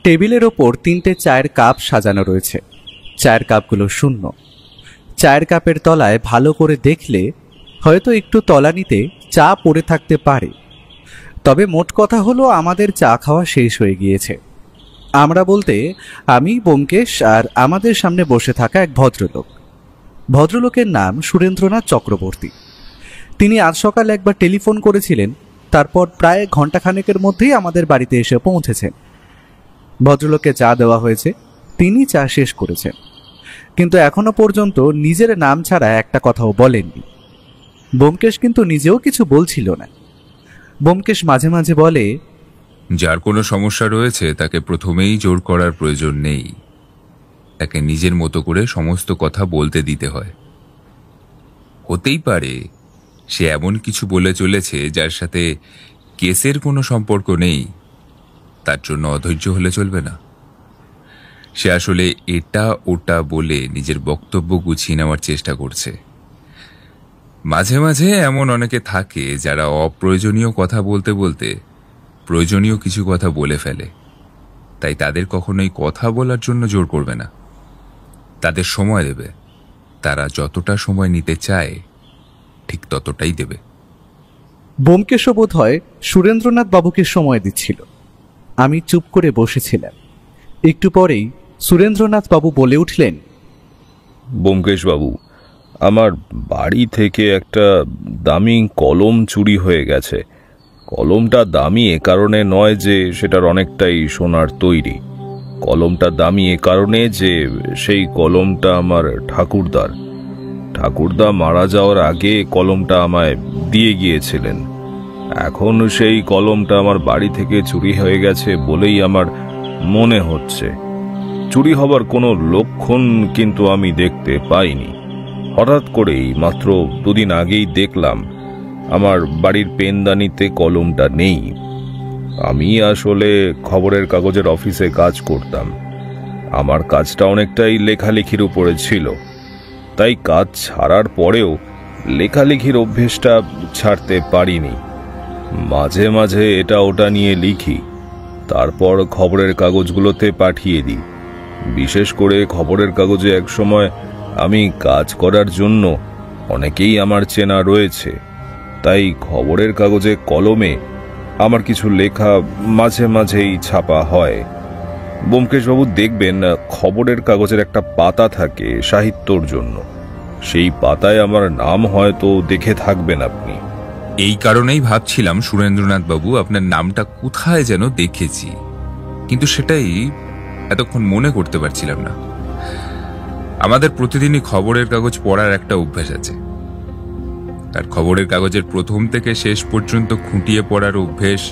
টেবিলের ওপর 3টে চায়ের কাপ সাজানো রয়েছে। চায়ের কাপগুলো শূন্য। চায়ের কাপের তলায় ভালো করে দেখলে হয়তো একটু তলানিতে চা পড়ে থাকতে পারে। তবে মোট কথা হলো আমাদের চা খাওয়া শেষ হয়ে গিয়েছে। আমরা বলতে আমি, ব্যোমকেশ আর আমাদের সামনে বসে থাকা এক ভদ্রলোক। ভদ্রলোকের নাম সুরেন্দ্রনাথ চক্রবর্তী। তিনি আজ সকালে একবার টেলিফোন করেছিলেন, তারপর প্রায় ঘণ্টাখানেকের মধ্যেই আমাদের বাড়িতে এসে পৌঁছেছেন। ভদ্রলোককে চা দেওয়া হয়েছে, তিনি চা শেষ করেছেন, কিন্তু এখনো পর্যন্ত নিজের নাম ছাড়া একটা কথাও বলেননি। ব্যোমকেশ কিন্তু নিজেও কিছু বলছিল না। ব্যোমকেশ মাঝে মাঝে বলে, যার কোনো সমস্যা রয়েছে তাকে প্রথমেই জোর করার প্রয়োজন নেই, তাকে নিজের মতো করে সমস্ত কথা বলতে দিতে হয়। হতেই পারে সে এমন কিছু বলে চলেছে যার সাথে কেসের কোনো সম্পর্ক নেই, তার জন্য অধৈর্য হলে চলবে না। সে আসলে এটা ওটা বলে নিজের বক্তব্য গুছিয়ে নেওয়ার চেষ্টা করছে। মাঝে মাঝে এমন অনেকে থাকে যারা অপ্রয়োজনীয় কথা বলতে বলতে প্রয়োজনীয় কিছু কথা বলে ফেলে। তাই তাদের কখনোই কথা বলার জন্য জোর করবে না, তাদের সময় দেবে। তারা যতটা সময় নিতে চায় ঠিক ততটাই দেবে। ব্যোমকেশও বোধ হয় সুরেন্দ্রনাথ বাবুকে সময় দিচ্ছিল। আমি চুপ করে বসেছিলাম। একটু পরেই সুরেন্দ্রনাথ বাবু বলে উঠলেন, ব্যোমকেশ বাবু, আমার বাড়ি থেকে একটা দামি কলম চুরি হয়ে গেছে। কলমটা দামি এ কারণে নয় যে সেটার অনেকটাই সোনার তৈরি। কলমটা দামি এ কারণে যে সেই কলমটা আমার ঠাকুরদার। ঠাকুরদা মারা যাওয়ার আগে কলমটা আমায় দিয়ে গিয়েছিলেন। এখন সেই কলমটা আমার বাড়ি থেকে চুরি হয়ে গেছে বলেই আমার মনে হচ্ছে। চুরি হবার কোনো লক্ষণ কিন্তু আমি দেখতে পাইনি। হঠাৎ করেই মাত্র 2 দিন আগেই দেখলাম আমার বাড়ির পেনদানিতে কলমটা নেই। আমি আসলে খবরের কাগজের অফিসে কাজ করতাম। আমার কাজটা অনেকটাই লেখালেখির উপরে ছিল, তাই কাজ ছাড়ার পরেও লেখালেখির অভ্যেসটা ছাড়তে পারিনি। মাঝে মাঝে এটা ওটা নিয়ে লিখি, তারপর খবরের কাগজগুলোতে পাঠিয়ে দিই। বিশেষ করে খবরের কাগজে একসময় আমি কাজ করার জন্য অনেকেই আমার চেনা রয়েছে, তাই খবরের কাগজে কলমে আমার কিছু লেখা মাঝে মাঝেই ছাপা হয়। ব্যোমকেশবাবু দেখবেন, খবরের কাগজের একটা পাতা থাকে সাহিত্যর জন্য। সেই পাতায় আমার নাম হয়তো দেখে থাকবেন আপনি। এই কারণেই ভাবছিলাম সুরেন্দ্রনাথ বাবু আপনার নামটা কোথায় যেন দেখেছি, কিন্তু সেটাই এতক্ষণ মনে করতে পারছিলাম না। আমাদের প্রতিদিনই খবরের কাগজ পড়ার একটা অভ্যাস আছে, আর খবরের কাগজের প্রথম থেকে শেষ পর্যন্ত খুঁটিয়ে পড়ার অভ্যেস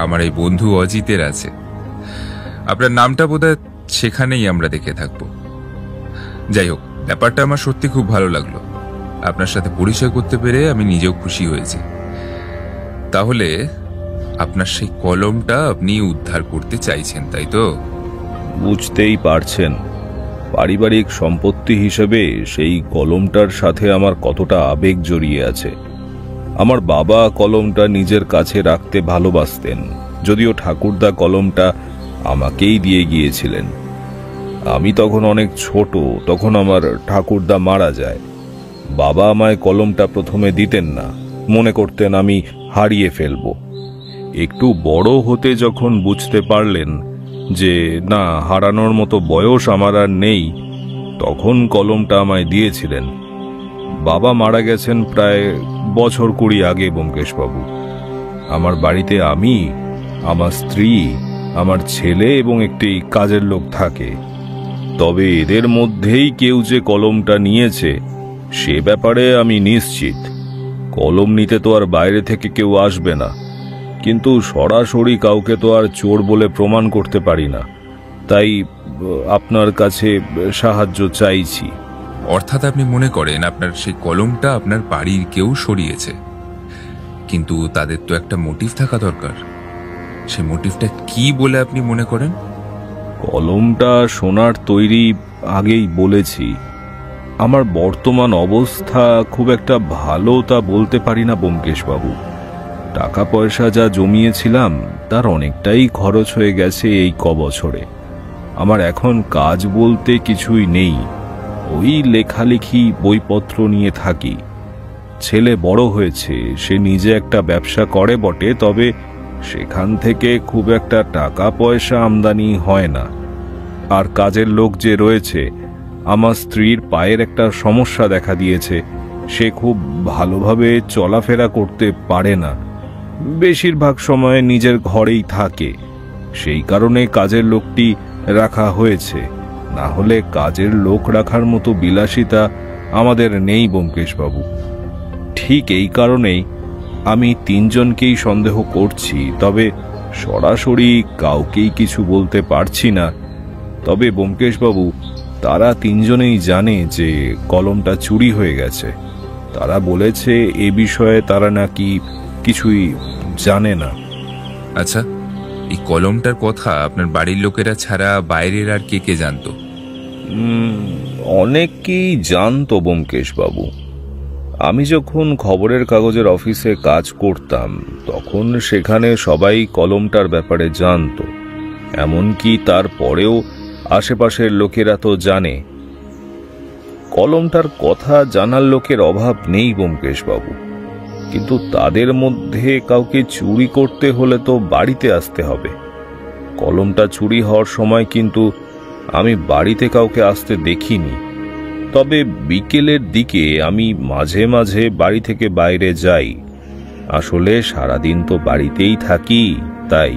আমার এই বন্ধু অজিতের আছে। আপনার নামটা বোধহয় সেখানেই আমরা দেখে থাকবো। যাই হোক, ব্যাপারটা আমার সত্যি খুব ভালো লাগলো। আপনার সাথে পরিচয় করতে পেরে আমি নিজেও খুশি হয়েছি। তাহলে আপনার সেই কলমটা আপনি উদ্ধার করতে চাইছেন, তাই তো? বুঝতেই পারছেন, পারিবারিক সম্পত্তি হিসেবে সেই কলমটার সাথে আমার কতটা আবেগ জড়িয়ে আছে। আমার বাবা কলমটা নিজের কাছে রাখতে ভালোবাসতেন, যদিও ঠাকুরদা কলমটা আমাকেই দিয়ে গিয়েছিলেন। আমি তখন অনেক ছোট, তখন আমার ঠাকুরদা মারা যায়। বাবা আমায় কলমটা প্রথমে দিতেন না, মনে করতেন আমি হারিয়ে ফেলব। একটু বড় হতে যখন বুঝতে পারলেন যে না, হারানোর মতো বয়স আমার আর নেই, তখন কলমটা আমায় দিয়েছিলেন। বাবা মারা গেছেন প্রায় 20 বছর আগে ব্যোমকেশবাবু। আমার বাড়িতে আমি, আমার স্ত্রী, আমার ছেলে এবং একটি কাজের লোক থাকে। তবে এদের মধ্যেই কেউ যে কলমটা নিয়েছে সে ব্যাপারে আমি নিশ্চিত। কলম নিতে তো আর বাইরে থেকে কেউ আসবে না, কিন্তু সরাসরি কাউকে তো আর চোর বলে প্রমাণ করতে পারি না। তাই আপনার কাছে সাহায্য চাইছি। অর্থাৎ আপনি মনে করেন আপনার সেই কলমটা আপনার বাড়ির কেউ সরিয়েছে, কিন্তু তাদের তো একটা মোটিভ থাকা দরকার। সেই মোটিভটা কি বলে আপনি মনে করেন? কলমটা সোনার তৈরি আগেই বলেছি। আমার বর্তমান অবস্থা খুব একটা ভালো তা বলতে পারি না ব্যোমকেশবাবু। টাকা পয়সা যা জমিয়েছিলাম তার অনেকটাই খরচ হয়ে গেছে এই বছরে। আমার এখন কাজ বলতে কিছুই নেই, ওই লেখালেখি বইপত্র নিয়ে থাকি। ছেলে বড় হয়েছে, সে নিজে একটা ব্যবসা করে বটে, তবে সেখান থেকে খুব একটা টাকা পয়সা আমদানি হয় না। আর কাজের লোক যে রয়েছে, আমার স্ত্রীর পায়ের একটা সমস্যা দেখা দিয়েছে, সে খুব ভালোভাবে চলাফেরা করতে পারে না, বেশিরভাগ সময় নিজের ঘরেই থাকে। সেই কারণে কাজের লোকটি রাখা হয়েছে, না হলে কাজের লোক রাখার মতো বিলাসিতা আমাদের নেই ব্যোমকেশবাবু। ঠিক এই কারণেই আমি তিনজনকেই সন্দেহ করছি, তবে সরাসরি কাউকেই কিছু বলতে পারছি না। তবে ব্যোমকেশবাবু, তারা তিনজনেই জানে যে কলমটা চুরি হয়ে গেছে। তারা বলেছে এ বিষয়ে তারা নাকি কিছুই জানে না। আচ্ছা, এই কলমটার কথা আপনার বাড়ির লোকেরা ছাড়া বাইরের আর কে কে জানতো? অনেকেই জানতো ব্যোমকেশবাবু। আমি যখন খবরের কাগজের অফিসে কাজ করতাম তখন সেখানে সবাই কলমটার ব্যাপারে জানতো। এমনকি তারপরেও আশেপাশের লোকেরা তো জানে। কলমটার কথা জানার লোকের অভাব নেই ব্যোমকেশবাবু, কিন্তু তাদের মধ্যে কাউকে চুরি করতে হলে তো বাড়িতে আসতে হবে। কলমটা চুরি হওয়ার সময় কিন্তু আমি বাড়িতে কাউকে আসতে দেখিনি, তবে বিকেলের দিকে আমি মাঝে মাঝে বাড়ি থেকে বাইরে যাই। আসলে সারাদিন তো বাড়িতেই থাকি, তাই।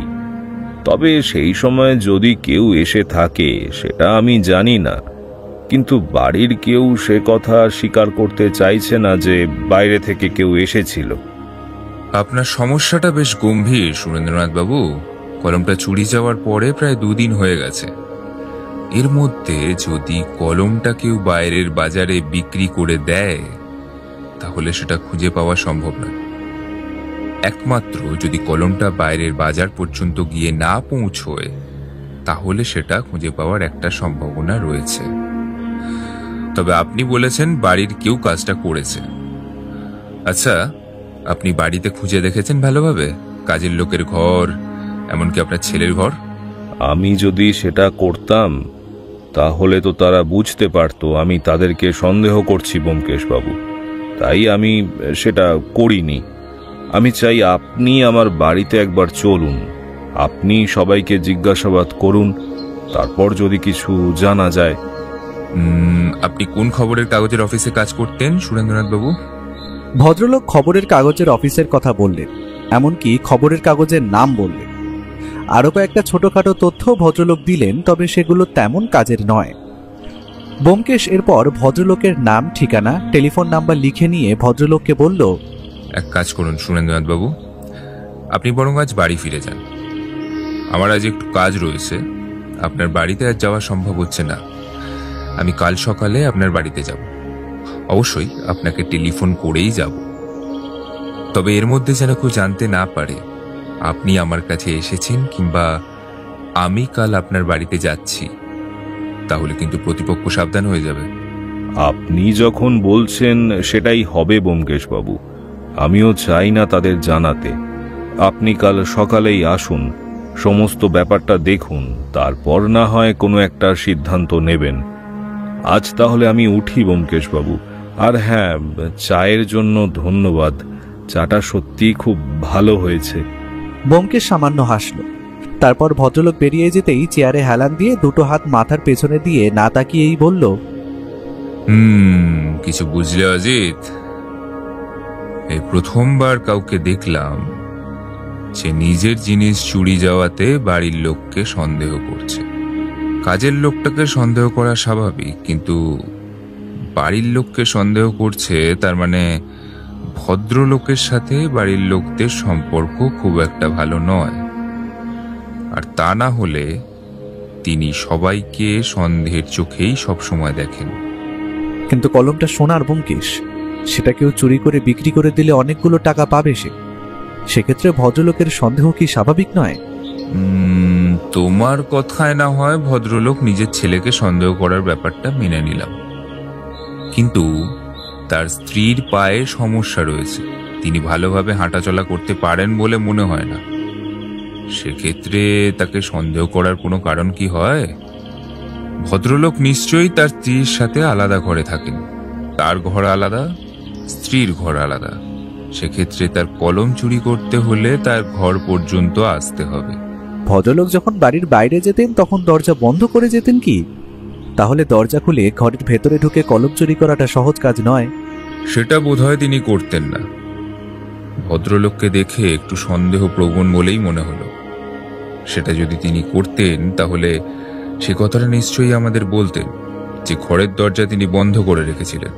তবে সেই সময় যদি কেউ এসে থাকে সেটা আমি জানি না, কিন্তু বাড়ির কেউ সে কথা স্বীকার করতে চাইছে না যে বাইরে থেকে কেউ এসেছিল। আপনার সমস্যাটা বেশ গম্ভীর সুরেন্দ্রনাথ বাবু। কলমটা চুরি যাওয়ার পরে প্রায় 2 দিন হয়ে গেছে। এর মধ্যে যদি কলমটা কেউ বাইরের বাজারে বিক্রি করে দেয় তাহলে সেটা খুঁজে পাওয়া সম্ভব নয়। একমাত্র যদি কলমটা বাইরের বাজার পর্যন্ত গিয়ে না পৌঁছয় তাহলে সেটা খুঁজে পাওয়ার একটা সম্ভাবনা রয়েছে। তবে আপনি বলেছেন বাড়ির কেউ কাজটা করেছে। আচ্ছা, আপনি বাড়িতে খুঁজে দেখেছেন ভালোভাবে? কাজের লোকের ঘর, এমনকি আপনার ছেলের ঘর? আমি যদি সেটা করতাম তাহলে তো তারা বুঝতে পারতো আমি তাদেরকে সন্দেহ করছি ব্যোমকেশবাবু, তাই আমি সেটা করিনি। আমি চাই আপনি আমার বাড়িতে একবার চলুন, আপনি সবাইকে জিজ্ঞাসাবাদ করুন, তারপর যদি কিছু জানা যায়। আপনি কোন খবরের কাগজের অফিসে কাজ করতেন সুরেন্দ্রনাথ বাবু? ভদ্রলোক খবরের কাগজের অফিসের কথা বললেন, এমনকি খবরের কাগজের নাম বললেন। আরও কয়েকটা ছোটখাটো তথ্য ভদ্রলোক দিলেন, তবে সেগুলো তেমন কাজের নয়। ব্যোমকেশ এরপর ভদ্রলোকের নাম, ঠিকানা, টেলিফোন নাম্বার লিখে নিয়ে ভদ্রলোককে বলল, এক কাজ করুন সুরেন্দ্রনাথ বাবু, আপনি বরং আজ বাড়ি ফিরে যান। আমার আজ একটু কাজ রয়েছে, আপনার বাড়িতে আজ যাওয়া সম্ভব হচ্ছে না। আমি কাল সকালে আপনার বাড়িতে যাব। অবশ্যই আপনাকে টেলিফোন করেই যাব। তবে এর মধ্যে যেন কেউ জানতে না পারে আপনি আমার কাছে এসেছেন কিংবা আমি কাল আপনার বাড়িতে যাচ্ছি, তাহলে কিন্তু প্রতিপক্ষ সাবধান হয়ে যাবে। আপনি যখন বলছেন সেটাই হবে ব্যোমকেশবাবু, আমিও চাই না তাদের জানাতে। আপনি কাল সকালেই আসুন, সমস্ত ব্যাপারটা দেখুন, তারপর না হয় কোনো একটা সিদ্ধান্ত নেবেন। আজ তাহলে আমি উঠি ব্যোমকেশবাবু। আর হ্যাঁ, চায়ের জন্য ধন্যবাদ, চাটা সত্যিই খুব ভালো হয়েছে। ব্যোমকেশ সামান্য হাসল। তারপর ভদ্রলোক বেরিয়ে যেতেই চেয়ারে হেলান দিয়ে দুটো হাত মাথার পেছনে দিয়ে না তাকিয়েই বলল, কিছু বুঝলে অজিত? এই প্রথমবার কাউকে দেখলাম সে নিজের জিনিস চুরি যাওয়াতে বাড়ির লোককে সন্দেহ করছে। কাজের লোকটাকে সন্দেহ করা স্বাভাবিক, কিন্তু বাড়ির লোককে সন্দেহ করছে, তার মানে ভদ্রলোকের সাথে বাড়ির লোকদের সম্পর্ক খুব একটা ভালো নয়। আর তা না হলে তিনি সবাইকে সন্দেহের চোখেই সবসময় দেখেন। কিন্তু কলমটা সোনার ব্যোমকেশ, সেটা কেউ চুরি করে বিক্রি করে দিলে অনেকগুলো টাকা পাবে সে। সেক্ষেত্রে ভদ্রলোকের সন্দেহ কি স্বাভাবিক নয়? তোমার কথায় না হয় ভদ্রলোক নিজের ছেলেকে সন্দেহ করার ব্যাপারটা মেনে নিলাম, কিন্তু তার স্ত্রীর পায়ে সমস্যা রয়েছে, তিনি ভালোভাবে হাঁটাচলা করতে পারেন বলে মনে হয় না। সেক্ষেত্রে তাকে সন্দেহ করার কোনো কারণ কি হয়? ভদ্রলোক নিশ্চয়ই তার স্ত্রীর সাথে আলাদা ঘরে থাকেন। তার ঘর আলাদা, স্ত্রীর ঘর আলাদা। সেক্ষেত্রে তার কলম চুরি করতে হলে তার ঘর পর্যন্ত আসতে হবে। ভদ্রলোক যখন বাড়ির বাইরে যেতেন তখন দরজা বন্ধ করে যেতেন কি? তাহলে দরজা খুলে ঘরের ভেতরে ঢুকে কলম চুরি করাটা সহজ কাজ নয়। সেটা বোধহয় তিনি করতেন না। ভদ্রলোককে দেখে একটু সন্দেহপ্রবণ বলেই মনে হলো। সেটা যদি তিনি করতেন তাহলে সে কথাটা নিশ্চয়ই আমাদের বলতেন যে ঘরের দরজা তিনি বন্ধ করে রেখেছিলেন।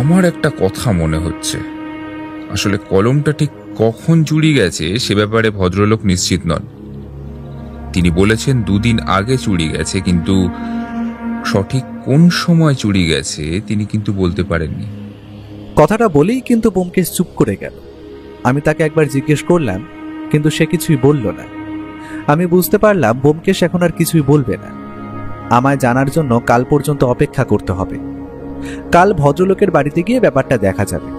আমার একটা কথা মনে হচ্ছে, আসলে কলমটা ঠিক কখন চুরি গেছে সে ব্যাপারে ভদ্রলোক নিশ্চিত নন। তিনি বলেছেন 2 দিন আগে চুরি গেছে, কিন্তু সঠিক কোন সময় চুরি গেছে তিনি কিন্তু বলতে পারেননি। কথাটা বলেই কিন্তু ব্যোমকেশ চুপ করে গেল। আমি তাকে একবার জিজ্ঞেস করলাম, কিন্তু সে কিছুই বলল না। আমি বুঝতে পারলাম ব্যোমকেশ এখন আর কিছুই বলবে না। আমায় জানার জন্য কাল পর্যন্ত অপেক্ষা করতে হবে। কাল ভদ্রলোকের বাড়িতে গিয়ে ব্যাপারটা দেখা যাবে।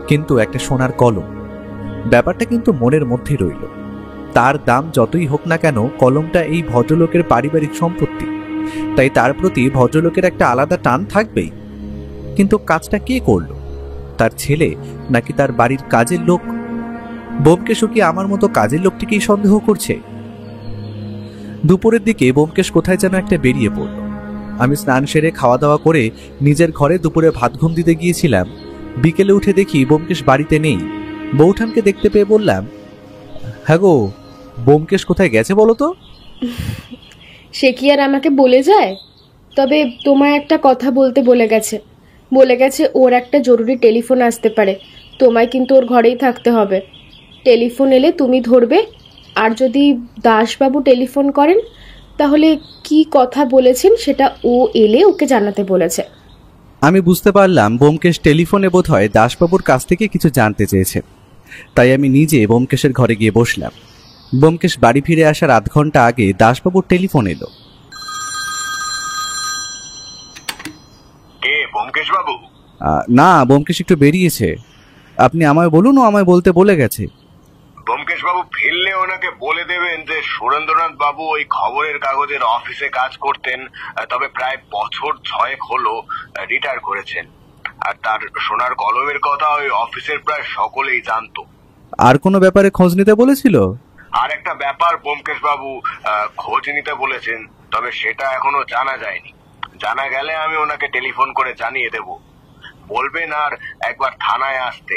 কিন্তু একটা সোনার কলম, ব্যাপারটা কিন্তু মনের মধ্যেই রইল। তার দাম যতই হোক না কেন, কলমটা এই ভদ্রলোকের পারিবারিক সম্পত্তি, তাই তার প্রতি ভদ্রলোকের একটা আলাদা টান থাকবেই। কিন্তু কাজটা কে করলো? তার ছেলে নাকি তার বাড়ির কাজের লোক? ব্যোমকেশও কি আমার মতো কাজের লোকটিকেই সন্দেহ করছে? দুপুরের দিকে ব্যোমকেশ কোথায় যেন একটা বেরিয়ে পড়ল। আমি স্নান সেরে খাওয়া দাওয়া করে নিজের ঘরে দুপুরে ভাত ঘুম দিতে গিয়েছিলাম। বিকেলে উঠে দেখি ব্যোমকেশ বাড়িতে নেই। বৌঠানকে দেখতে পেয়ে বললাম, হ্যাঁ গো, ব্যোমকেশ কোথায় গেছে বলো তো? সে কি আর আমাকে বলে যায়? তবে তোমায় একটা কথা বলতে বলে গেছে ওর একটা জরুরি টেলিফোন আসতে পারে, তোমায় কিন্তু ওর ঘরেই থাকতে হবে। টেলিফোন এলে তুমি ধরবে, আর যদি দাসবাবু টেলিফোন করেন তাহলে কি কথা বলেছেন সেটা ও এলে ওকে জানাতে বলেছে। আমি বুঝতে পারলাম ব্যোমকেশ টেলিফোনে বোধহয় দাসবাবুর কাছ থেকে কিছু জানতে চেয়েছে। তাই আমি নিজে ব্যোমকেশের ঘরে গিয়ে বসলাম। ব্যোমকেশ বাড়ি ফিরে আসার আধ ঘন্টা আগে দাসবাবুর টেলিফোন এলো। কে ব্যোমকেশ বাবু? না, ব্যোমকেশ একটু বেরিয়েছে। আপনি আমায় বলুন, ও আমায় বলতে বলে গেছে। ব্যোমকেশ বাবু ফিরলে ওনাকে বলে দেবেন যে সুরেন্দ্রনাথ বাবু ওই খবরের কাগজের অফিসে কাজ করতেন, তবে প্রায় বছর 6 হলো রিটায়ার করেছেন। আর তার সোনার কলমের কথা ওই অফিসের প্রায় সকলেই জানতো। আর কোনো ব্যাপারে খোঁজ নিতে বলেছিল? আর একটা ব্যাপার ব্যোমকেশ বাবু খোঁজ নিতে বলেছেন, তবে সেটা এখনো জানা যায়নি। জানা গেলে আমি ওনাকে টেলিফোন করে জানিয়ে দেব। বলবেন আর একবার থানায় আসতে,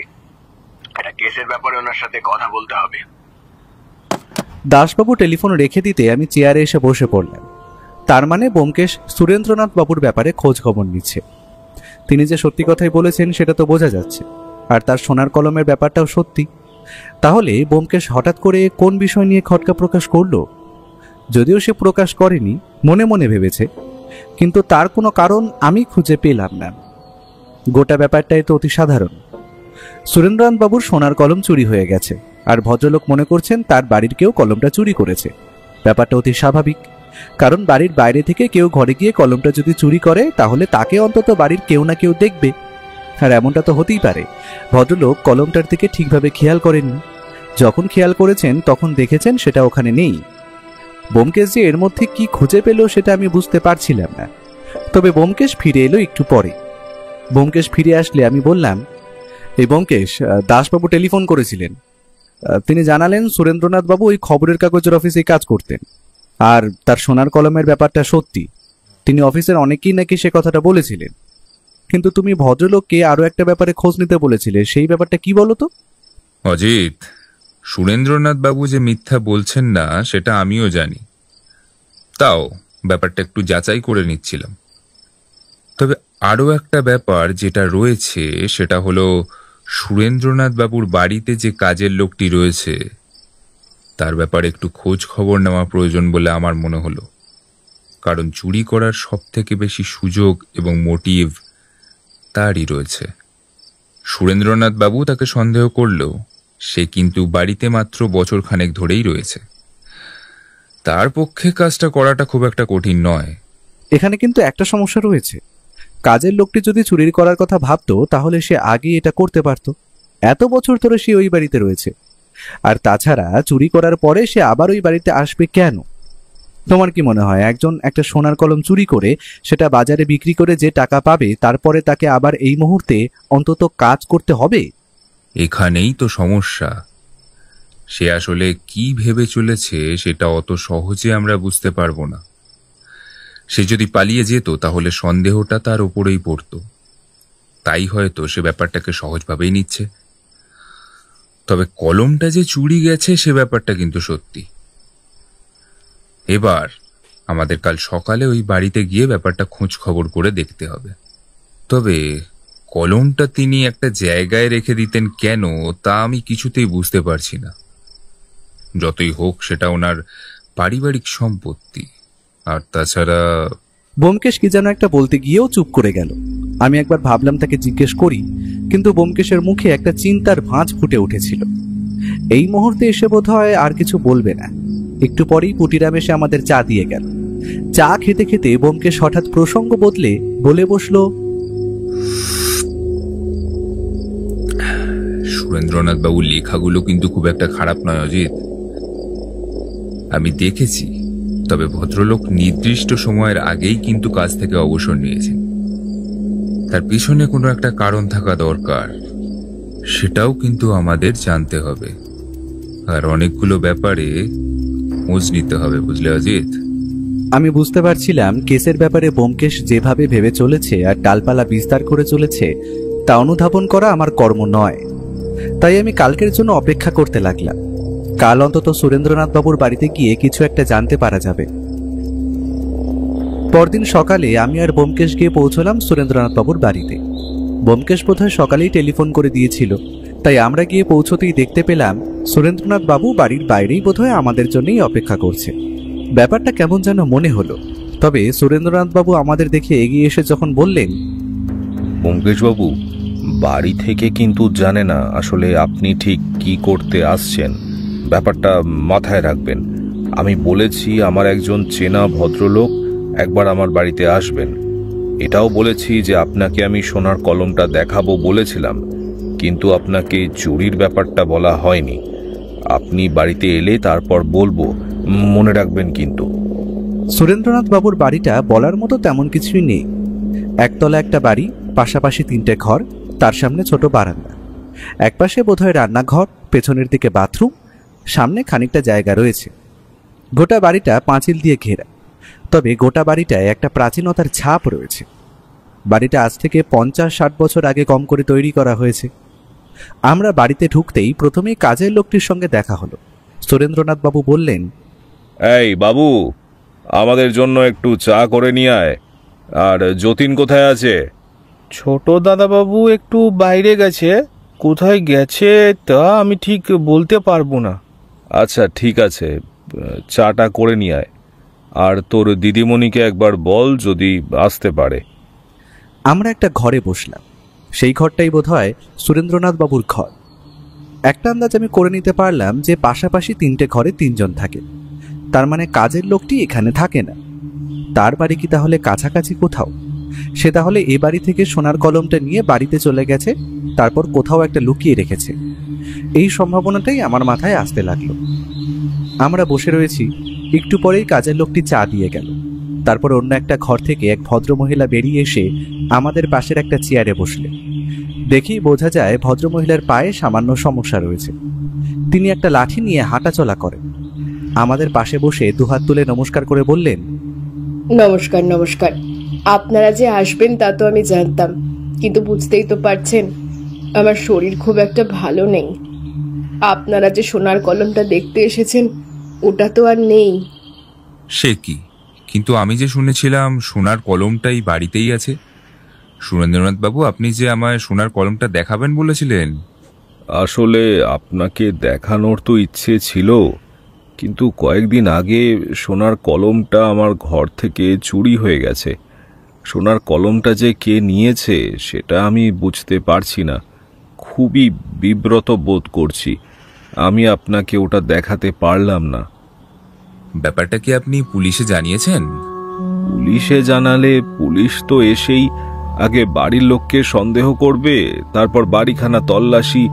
একটা কেসের ব্যাপারে ওনার সাথে কথা বলতে হবে। দাসবাবু টেলিফোন রেখে দিতে আমি চেয়ারে এসে বসে পড়লাম। তার মানে ব্যোমকেশ সুরেন্দ্রনাথ বাবুর ব্যাপারে খোঁজ খবর নিচ্ছে। তিনি যে সত্যি কথাই বলেছেন সেটা তো বোঝা যাচ্ছে, আর তার সোনার কলমের ব্যাপারটাও সত্যি। তাহলে ব্যোমকেশ হঠাৎ করে কোন বিষয় নিয়ে খটকা প্রকাশ করলো? যদিও সে প্রকাশ করেনি, মনে মনে ভেবেছে, কিন্তু তার কোনো কারণ আমি খুঁজে পেলাম না। গোটা ব্যাপারটাই তো অতি সাধারণ। সুরেন্দ্রনাথ বাবুর সোনার কলম চুরি হয়ে গেছে, আর ভদ্রলোক মনে করছেন তার বাড়ির কেউ কলমটা চুরি করেছে। ব্যাপারটা অতি স্বাভাবিক, কারণ বাড়ির বাইরে থেকে কেউ ঘরে গিয়ে কলমটা যদি চুরি করে তাহলে তাকে অন্তত বাড়ির কেউ না কেউ দেখবে। আর এমনটা তো হতেই পারে ভদ্রলোক কলমটার দিকে ঠিকভাবে খেয়াল করেননি। যখন খেয়াল করেছেন তখন দেখেছেন সেটা ওখানে নেই। ব্যোমকেশ যে এর মধ্যে কি খুঁজে পেল সেটা আমি বুঝতে পারছিলাম না। তবে ব্যোমকেশ ফিরে এলো একটু পরে। ব্যোমকেশ ফিরে আসলে আমি বললাম, এই ব্যোমকেশ, দাসবাবু টেলিফোন করেছিলেন। তিনি জানালেন সুরেন্দ্রনাথ বাবু ওই খবরের কাগজের অফিসে কাজ করতেন, আর তার সোনার কলমের ব্যাপারটা সত্যি। তিনি অফিসের অনেকেই নাকি সে কথাটা বলেছিলেন। কিন্তু তুমি ভদ্রলোককে আরো একটা ব্যাপারে খোঁজ নিতে বলেছিলে, সেই ব্যাপারটা কি বলো তো? অজিত, সুরেন্দ্রনাথ বাবু যে মিথ্যা বলছেন না সেটা আমিও জানি, তাও ব্যাপারটা একটু যাচাই করে নিচ্ছিলাম। তবে আরো একটা ব্যাপার যেটা রয়েছে সেটা হলো সুরেন্দ্রনাথ বাবুর বাড়িতে যে কাজের লোকটি রয়েছে তার ব্যাপারে একটু খোঁজ খবর নেওয়া প্রয়োজন বলে আমার মনে হলো। কারণ চুরি করার সব থেকে বেশি সুযোগ এবং মোটিভ তারই রয়েছে। সুরেন্দ্রনাথ বাবু তাকে সন্দেহ করলেও সে কিন্তু বাড়িতে মাত্র বছর খানেক ধরেই রয়েছে। তার পক্ষে কাজটা করাটা খুব একটা কঠিন নয়। এখানে কিন্তু একটা সমস্যা রয়েছে। কাজের লোকটি যদি চুরি করার কথা ভাবতো তাহলে সে আগে এটা করতে পারত। এত বছর ধরে সে ওই বাড়িতে রয়েছে, আর তাছাড়া চুরি করার পরে সে আবার ওই বাড়িতে আসবে কেন? তোমার কি মনে হয় একজন একটা সোনার কলম চুরি করে সেটা বাজারে বিক্রি করে যে টাকা পাবে তারপরে তাকে আবার এই মুহূর্তে অন্তত কাজ করতে হবে? এখানেই তো সমস্যা। সে আসলে কি ভেবে চলেছে সেটা অত সহজে আমরা বুঝতে পারবো না। সে যদি পালিয়ে যেত তাহলে সন্দেহটা তার উপরেই পড়তো, তাই হয়তো সে ব্যাপারটাকে সহজভাবেই নিচ্ছে। তবে কলমটা যে চুরি গেছে সে ব্যাপারটা কিন্তু সত্যি। এবার আমাদের কাল সকালে ওই বাড়িতে গিয়ে ব্যাপারটা খোঁজ খবর করে দেখতে হবে। তবে কলমটা তিনি একটা জায়গায় রেখে দিতেন কেন তা আমি কিছুতেই বুঝতে পারছি না। যতই হোক সেটা ওনার পারিবারিক সম্পত্তি, আর তাছাড়া ব্যোমকেশ কি যেন একটা বলতে গিয়েও চুপ করে গেল। আমি একবার ভাবলাম তাকে জিজ্ঞেস করি, কিন্তু ব্যোমকেশের মুখে একটা চিন্তার ভাঁজ ফুটে উঠেছিল। এই মুহূর্তে এসে বোধহয় আর কিছু বলবে না। একটু পরেই পুটিরাম এসে আমাদের চা দিয়ে গেল। চা খেতে খেতে ব্যোমকেশ হঠাৎ প্রসঙ্গ বদলে বলে বসলো, সুরেন্দ্রনাথ বাবুর লেখাগুলো কিন্তু খুব একটা খারাপ নয় অজিত। আমি দেখেছি, তবে ভদ্রলোক নির্দিষ্ট সময়ের আগেই কিন্তু কাজ থেকে অবসর নিয়েছেন। তার পিছনে কোনো একটা কারণ থাকা দরকার, সেটাও কিন্তু আমাদের জানতে হবে। আর অনেকগুলো ব্যাপারে খোঁজ নিতে হবে, বুঝলে অজিত? আমি বুঝতে পারছিলাম কেসের ব্যাপারে ব্যোমকেশ যেভাবে ভেবে চলেছে আর ডালপালা বিস্তার করে চলেছে তা অনুধাবন করা আমার কর্ম নয়। তাই আমি কালকের জন্য অপেক্ষা করতে লাগলাম। কাল অন্তত সুরেন্দ্রনাথ বাবুর বাড়িতে গিয়ে কিছু একটা জানতে পারা যাবে। পরদিন সকালে আমি আর ব্যোমকেশ গিয়ে পৌঁছলাম সুরেন্দ্রনাথ বাবুর বাড়িতে। ব্যোমকেশ বোধহয় সকালেই টেলিফোন করে দিয়েছিল, তাই আমরা গিয়ে পৌঁছতেই দেখতে পেলাম সুরেন্দ্রনাথ বাবু বাড়ির বাইরেই বোধহয় আমাদের জন্যই অপেক্ষা করছে। ব্যাপারটা কেমন যেন মনে হলো। তবে সুরেন্দ্রনাথ বাবু আমাদের দেখে এগিয়ে এসে যখন বললেন, ব্যোমকেশ বাবু বাড়ি থেকে কিন্তু জানে না আসলে আপনি ঠিক কি করতে আসছেন। ব্যাপারটা মাথায় রাখবেন। আমি বলেছি আমার একজন চেনা ভদ্রলোক একবার আমার বাড়িতে আসবেন। এটাও বলেছি যে আপনাকে আমি সোনার কলমটা দেখাবো বলেছিলাম, কিন্তু আপনাকে চুরির ব্যাপারটা বলা হয়নি। আপনি বাড়িতে এলে তারপর বলবো, মনে রাখবেন কিন্তু। সুরেন্দ্রনাথ বাবুর বাড়িটা বলার মতো তেমন কিছুই নেই। একতলা একটা বাড়ি, পাশাপাশি 3টে ঘর, তার সামনে ছোট বারান্দা। একপাশে বোধহয় রান্নাঘর, পেছনের দিকে বাথরুম, সামনে খানিকটা জায়গা রয়েছে। গোটা বাড়িটা পাঁচিল দিয়ে ঘেরা। তবে গোটা বাড়িটায় একটা প্রাচীনতার ছাপ রয়েছে। বাড়িটা আজ থেকে 50-60 বছর আগে কম করে তৈরি করা হয়েছে। আমরা বাড়িতে ঢুকতেই প্রথমেই কাজের লোকটির সঙ্গে দেখা হলো। সুরেন্দ্রনাথ বাবু বললেন, এই বাবু, আমাদের জন্য একটু চা করে নিয়ে আয়। আর যতীন কোথায় আছে? ছোট দাদাবাবু একটু বাইরে গেছে, কোথায় গেছে তা আমি ঠিক বলতে পারবো না। আচ্ছা ঠিক আছে, চাটা করে নিয়ে আয়। আর তোর দিদিমণিকে একবার বল যদি আসতে পারে। আমরা একটা ঘরে বসলাম। সেই ঘরটাই বোধহয় সুরেন্দ্রনাথ বাবুর ঘর। একটা আন্দাজ আমি করে নিতে পারলাম যে পাশাপাশি 3টে ঘরে 3 জন থাকে। তার মানে কাজের লোকটি এখানে থাকে না। তার বাড়ি কি তাহলে কাছাকাছি কোথাও? সে তাহলে এ বাড়ি থেকে সোনার কলমটা নিয়ে বাড়িতে চলে গেছে, তারপর কোথাও একটা লুকিয়ে রেখেছে। এই সম্ভাবনাটাই আমার মাথায় আসতে লাগলো। আমরা বসে রয়েছি। একটু পরেই কাজের লোকটি চা দিয়ে গেল। তারপর অন্য একটা ঘর থেকে এক ভদ্রমহিলা বেরিয়ে এসে আমাদের পাশের একটা চেয়ারে বসলেন। দেখেই বোঝা যায় ভদ্রমহিলার পায়ে সামান্য সমস্যা রয়েছে। তিনি একটা লাঠি নিয়ে হাঁটাচলা করেন। আমাদের পাশে বসে দুহাত তুলে নমস্কার করে বললেন, নমস্কার নমস্কার। আপনারা যে আসবেন তা তো আমি জানতাম, কিন্তু বুঝতেই তো পারছেন আমার শরীর খুব একটা ভালো নেই। আপনারা যে সোনার কলমটা দেখতে এসেছেন ওটা তো আর নেই। সে কি? কিন্তু আমি যে শুনেছিলাম সোনার কলমটাই বাড়িতেই আছে। সুরেন্দ্রনাথ বাবু, আপনি যে আমায় সোনার কলমটা দেখাবেন বলেছিলেন। আসলে আপনাকে দেখানোর তো ইচ্ছে ছিল, কিন্তু কয়েকদিন আগে সোনার কলমটা আমার ঘর থেকে চুরি হয়ে গেছে। সোনার কলমটা যে কে নিয়েছে সেটা আমি বুঝতে পারছি না। খুবই বিব্রত বোধ করছি। আমি আপনাকে ওটা দেখাতে পারলাম না। ব্যাপারটা কি আপনি পুলিশে জানিয়েছেন? পুলিশে জানালে পুলিশ তো এসেই আগে বাড়ির লোককে সন্দেহ করবে, তারপর বাড়িখানা তল্লাশি,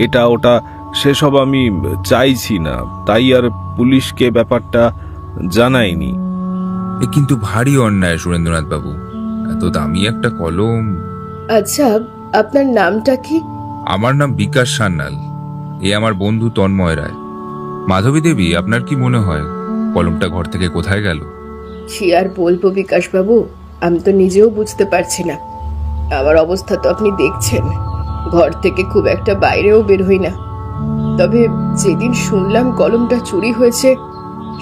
এটা ওটা, সেসব আমি চাইছি না, তাই আর পুলিশকে ব্যাপারটা জানাইনি। এ কিন্তু ভারী অন্যায় সুরেন্দ্রনাথ বাবু, এত দামি একটা কলম। আচ্ছা, আপনার নামটা কি? আমার নাম বিকাশ সান্যাল, এ আমার বন্ধু তন্ময় রায়। মাধবী দেবী, আপনার কি মনে হয় কলমটা ঘর থেকে কোথায় গেল? কি আর বলবো বিকাশ বাবু, আমি তো নিজেও বুঝতে পারছি না। আমার অবস্থা তো আপনি দেখছেন, ঘর থেকে খুব একটা বাইরেও বের হই না। তবে যেদিন শুনলাম কলমটা চুরি হয়েছে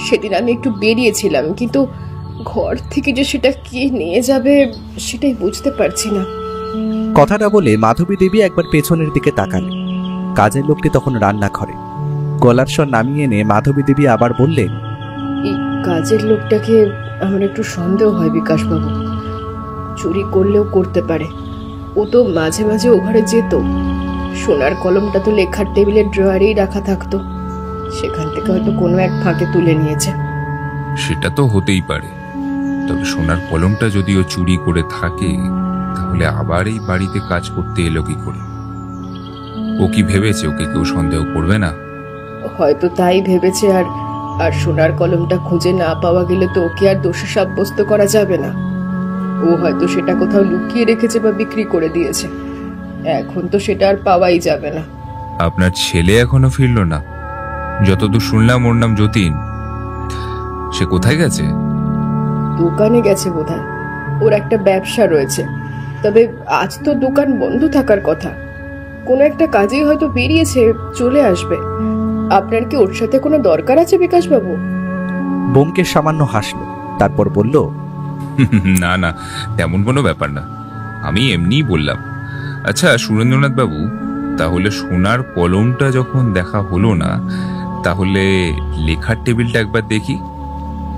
সেদিন আমি একটু বেরিয়েছিলাম, কিন্তু ঘর থেকে যে সেটা কে নিয়ে যাবে সেটাই বুঝতে পারছি না। কথাটা বলে মাধবী দেবী একবার পেছনের দিকে তাকালেন। কাজের লোকটি তখন রান্নাঘরে। গলার স্বর নামিয়ে এনে মাধবী দেবী আবার বললেন, এই কাজের লোকটাকে আমার একটু সন্দেহ হয় বিকাশ বাবু। চুরি করলেও করতে পারে, ও তো মাঝে মাঝে ও ঘরে যেত। সোনার কলমটা তো লেখার টেবিলের ড্রয়ারেই রাখা থাকতো, সেখান থেকে হয়তো কোনো এক ফাঁকে তুলে নিয়েছে। সেটা তো হতেই পারে, তবে সোনার কলমটা যদিও চুরি করে থাকে তাহলে আবার এই বাড়িতে কাজ করতে এলো কি করে? ও কি ভেবেছে ওকে কেউ সন্দেহ করবে না? হয়তো তাই ভেবেছে। আর সোনার কলমটা খুঁজে না পাওয়া গেলে তো ওকে আর দোষী সাব্যস্ত করা যাবে না। ও হয়তো সেটা কোথাও লুকিয়ে রেখেছে বা বিক্রি করে দিয়েছে, এখন তো সেটা আর পাওয়াই যাবে না। আপনার ছেলে এখনো ফিরলো না? যতদূর শুনলাম ওর নাম যতীন, সে কোথায় গেছে? দোকানে গেছে বোধহয়, ওর একটা ব্যবসা রয়েছে। তবে আজ তো দোকান বন্ধ থাকার কথা, কোনো একটা কাজেই হয়তো বেরিয়েছে, চলে আসবে। আপনার কি ওর সাথে কোনো দরকার আছে বিকাশ বাবু? ব্যোমকেশ সামান্য হাসল, তারপর বলল, না না, তেমন কোনো ব্যাপার না, আমি এমনিই বললাম। আচ্ছা সুরেন্দ্রনাথ বাবু, তাহলে সোনার কলমটা যখন দেখা হলো না, তাহলে লেখার টেবিলটা একবার দেখি।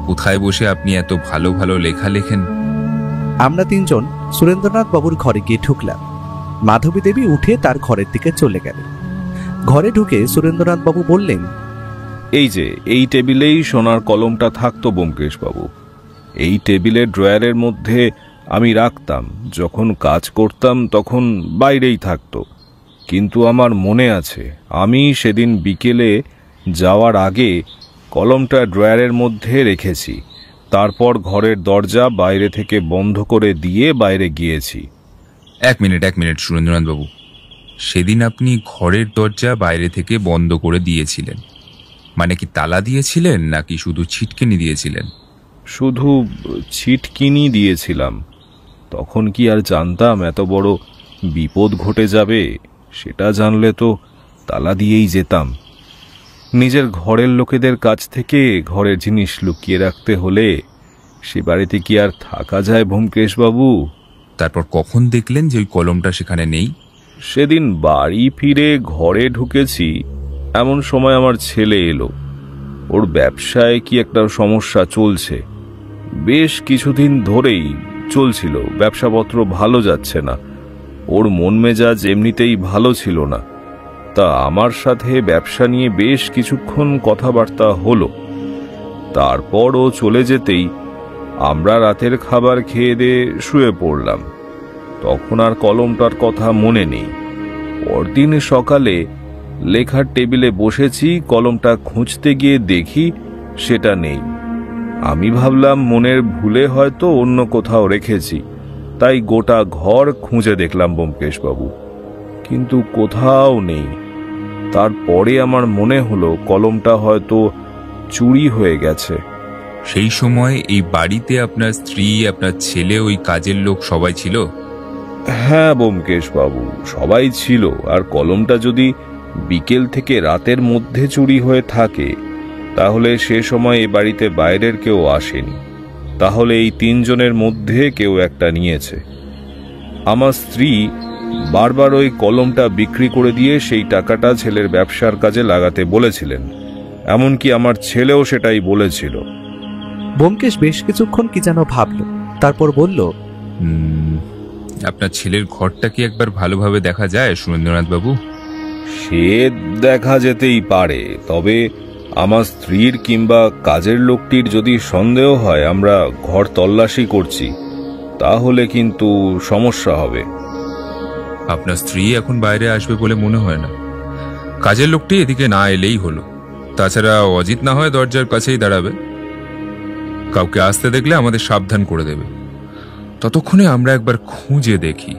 কোথায় বসে আপনি এত ভালো ভালো লেখা লেখেন? আমরা তিনজন সুরেন্দ্রনাথ বাবুর ঘরে গিয়ে ঢুকলাম। মাধবী দেবী উঠে তার ঘরের দিকে চলে গেলেন। ঘরে ঢুকে সুরেন্দ্রনাথ বাবু বললেন, এই যে এই টেবিলেই সোনার কলমটা থাকতো ব্যোমকেশ বাবু। এই টেবিলের ড্রয়ারের মধ্যে আমি রাখতাম, যখন কাজ করতাম তখন বাইরেই থাকতো। কিন্তু আমার মনে আছে, আমি সেদিন বিকেলে যাওয়ার আগে কলমটা ড্রয়ারের মধ্যে রেখেছি, তারপর ঘরের দরজা বাইরে থেকে বন্ধ করে দিয়ে বাইরে গিয়েছি। এক মিনিট সুরেন্দ্রনাথ বাবু, সেদিন আপনি ঘরের দরজা বাইরে থেকে বন্ধ করে দিয়েছিলেন, মানে কি তালা দিয়েছিলেন নাকি শুধু ছিটকিনি দিয়েছিলেন? শুধু ছিটকিনি দিয়েছিলাম। তখন কি আর জানতাম এত বড় বিপদ ঘটে যাবে? সেটা জানলে তো তালা দিয়েই যেতাম। নিজের ঘরের লোকেদের কাছ থেকে ঘরের জিনিস লুকিয়ে রাখতে হলে সে বাড়িতে কি আর থাকা যায় ব্যোমকেশ বাবু? তারপর কখন দেখলেন যে ওই কলমটা সেখানে নেই? সেদিন বাড়ি ফিরে ঘরে ঢুকেছি, এমন সময় আমার ছেলে এলো। ওর ব্যবসায় কি একটা সমস্যা চলছে, বেশ কিছুদিন ধরেই চলছিল, ব্যবসাপত্র ভালো যাচ্ছে না। ওর মন মেজাজ এমনিতেই ভালো ছিল না। তা আমার সাথে ব্যবসা নিয়ে বেশ কিছুক্ষণ কথাবার্তা হলো। তারপর ও চলে যেতেই আমরা রাতের খাবার খেয়ে দিয়ে শুয়ে পড়লাম। তখন আর কলমটার কথা মনে নেই। পরদিন সকালে লেখার টেবিলে বসেছি, কলমটা খুঁজতে গিয়ে দেখি সেটা নেই। আমি ভাবলাম মনের ভুলে হয়তো অন্য কোথাও রেখেছি, তাই গোটা ঘর খুঁজে দেখলাম ব্যোমকেশ বাবু, কিন্তু কোথাও নেই। তারপরে আমার মনে হলো কলমটা হয়তো চুরি হয়ে গেছে। সেই সময় এই বাড়িতে আপনার স্ত্রী, আপনার ছেলে, ওই কাজের লোক সবাই ছিল? হ্যাঁ ব্যোমকেশ বাবু, সবাই ছিল। আর কলমটা যদি বিকেল থেকে রাতের মধ্যে চুরি হয়ে থাকে, তাহলে সে সময় এ বাড়িতে বাইরের কেউ আসেনি। তাহলে এই তিনজনের মধ্যে কেউ একটা নিয়েছে। আমার স্ত্রী বারবার ওই কলমটা বিক্রি করে দিয়ে সেই টাকাটা ছেলের ব্যবসার কাজে লাগাতে বলেছিলেন, এমনকি আমার ছেলেও সেটাই বলেছিল। ব্যোমকেশ বেশ কিছুক্ষণ কি যেন ভাবল, তারপর বলল, আপনার ছেলের ঘরটা কি একবার ভালোভাবে দেখা যায় সুরেন্দ্রনাথ বাবু? সে দেখা যেতেই পারে, তবে আমার স্ত্রীর কিংবা কাজের লোকটির যদি সন্দেহ হয়, আমরা ঘর তল্লাশি করছি। তাহলে কিন্তু সমস্যা হবে। আপনার স্ত্রী এখন বাইরে আসবে বলে মনে হয় না। কাজের লোকটি এদিকে না এলেই হলো। তাছাড়া অজিত না হয় দরজার কাছেই দাঁড়াবে। কাউকে আসতে দেখলে আমাদের সাবধান করে দেবে। ততক্ষণে আমরা একবার খুঁজে দেখি।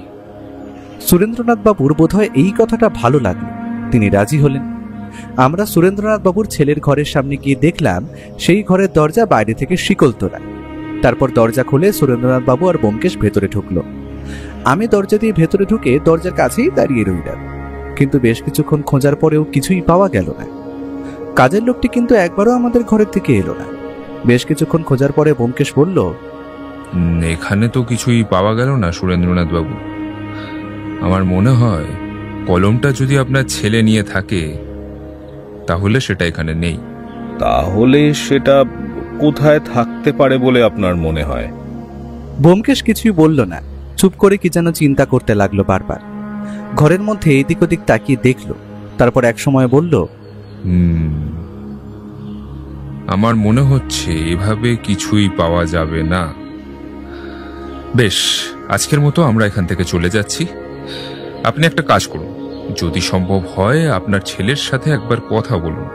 সুরেন্দ্রনাথ বাবুর বোধহয় এই কথাটা ভালো লাগলো, তিনি রাজি হলেন। আমরা সুরেন্দ্রনাথ বাবুর ছেলের ঘরের সামনে গিয়ে দেখলাম সেই ঘরের দরজা বাইরে থেকে শিকল তোলা। তারপর দরজা খুলে সুরেন্দ্রনাথ বাবু আর ব্যোমকেশ ভেতরে ঢুকলো। আমি দরজা দিয়ে ভেতরে ঢুকে দরজার কাছেই দাঁড়িয়ে রইলাম, কিন্তু বেশ কিছুক্ষণ খোঁজার পরেও কিছুই পাওয়া গেল না। কাজের লোকটি কিন্তু একবারও আমাদের ঘরের দিকে এলো না। বেশ কিছুক্ষণ খোঁজার পরে ব্যোমকেশ বলল, এখানে তো কিছুই পাওয়া গেল না সুরেন্দ্রনাথ বাবু। আমার মনে হয় কলমটা যদি আপনার ছেলে নিয়ে থাকে তাহলে সেটা এখানে নেই। তাহলে সেটা কোথায় থাকতে পারে বলে আপনার মনে হয়? ব্যোমকেশ কিছুই বলল না, চুপ করে কি যেন চিন্তা করতে লাগলো বারবার। ঘরের মধ্যে এদিক ওদিক তাকিয়ে দেখলো, তারপর এক সময় বলল, আমার মনে হচ্ছে এভাবে কিছুই পাওয়া যাবে না। বেশ, আজকের মতো আমরা এখান থেকে চলে যাচ্ছি। আপনি একটা কাজ করুন, যদি সম্ভব হয় আপনার ছেলের সাথে একবার কথা বলুন,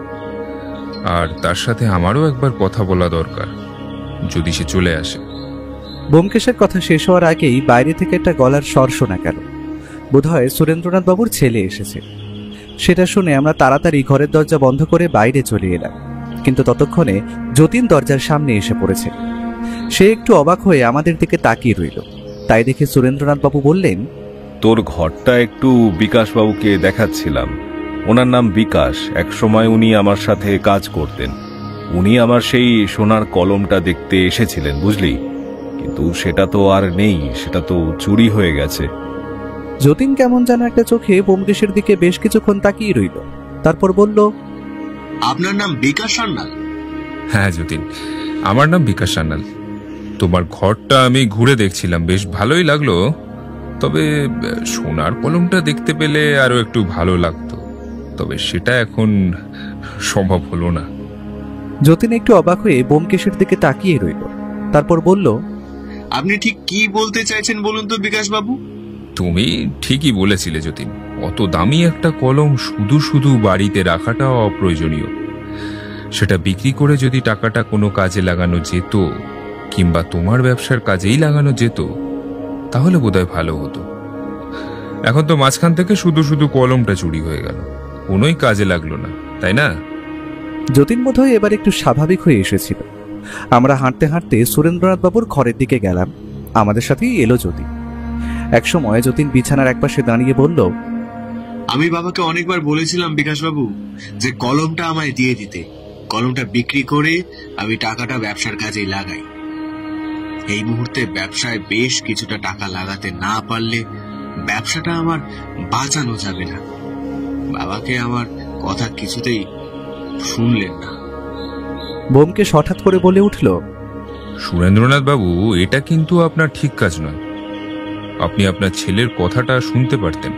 আর তার সাথে আমারও একবার কথা বলা দরকার, যদি সে চলে আসে। ব্যোমকেশের কথা শেষ হওয়ার আগেই বাইরে থেকে একটা গলার স্বর শোনা গেল। বোধহয় সুরেন্দ্রনাথ বাবুর ছেলে এসেছে। সেটা শুনে আমরা তাড়াতাড়ি ঘরের দরজা বন্ধ করে বাইরে চলে এলাম, কিন্তু ততক্ষণে যতীন দরজার সামনে এসে পড়েছে। সে একটু অবাক হয়ে আমাদের দিকে তাকিয়ে রইল। তাই দেখে সুরেন্দ্রনাথ বাবু বললেন, তোর ঘরটা একটু বিকাশবাবুকে দেখাচ্ছিলাম। ওনার নাম বিকাশ, একসময় উনি আমার সাথে কাজ করতেন। উনি আমার সেই সোনার কলমটা দেখতে এসেছিলেন, বুঝলি, কিন্তু সেটা তো আর নেই, সেটা তো চুরি হয়ে গেছে। যতীন কেমন যেন একটা চোখে ব্যোমকেশের দিকে বেশ কিছুক্ষণ তাকিয়ে রইল, তারপর বলল, আপনার নাম বিকাশ সান্যাল? হ্যাঁ যতীন, আমার নাম বিকাশ সান্যাল। তোমার ঘরটা আমি ঘুরে দেখছিলাম, বেশ ভালোই লাগলো। তবে সোনার কলমটা দেখতে পেলে আরো একটু ভালো লাগতো, তবে সেটা এখন সম্ভব হলো না। যতীন একটু অবাক হয়ে ব্যোমকেশের দিকে তাকিয়ে রইল, তারপর বলল, আপনি ঠিক কি বলতে চাইছেন বলুন তো বিকাশ বাবু? তুমি ঠিকই বলেছিলে যতীন, অত দামি একটা কলম শুধু শুধু বাড়িতে রাখাটা অপ্রয়োজনীয়। সেটা বিক্রি করে যদি টাকাটা কোনো কাজে লাগানো যেত, কিংবা তোমার ব্যবসার কাজেই লাগানো যেত, তাহলে বোধহয় ভালো হতো। এখন তো মাঝখান থেকে শুধু শুধু কলমটা চুরি হয়ে গেল, কোনোই কাজে লাগলো না, তাই না? যতীন বোধহয় এবার একটু স্বাভাবিক হয়ে এসেছিল। আমরা হাঁটতে হাঁটতে সুরেন্দ্রনাথ বাবুর ঘরের দিকে গেলাম। আমাদের সাথেই এলো যতীন। একসময় যতীন বিছানার একপাশে দাঁড়িয়ে বলল, আমি বাবাকে অনেকবার বলেছিলাম বিকাশ বাবু যে কলমটা আমায় দিয়ে দিতে। কলমটা বিক্রি করে আমি টাকাটা ব্যবসার কাজেই লাগাই। এই মুহূর্তে ব্যবসায় বেশ কিছুটা টাকা লাগাতে না পারলে ব্যবসাটা আমার বাঁচানো যাবে না। বাবাকে আমার কথা কিছুতেই শুনলেন না। ব্যোমকেশ হঠাৎ করে বলে উঠল, সুরেন্দ্রনাথ বাবু, এটা কিন্তু আপনার ঠিক কাজ নয়। আপনি আপনার ছেলের কথাটা শুনতে পারতেন।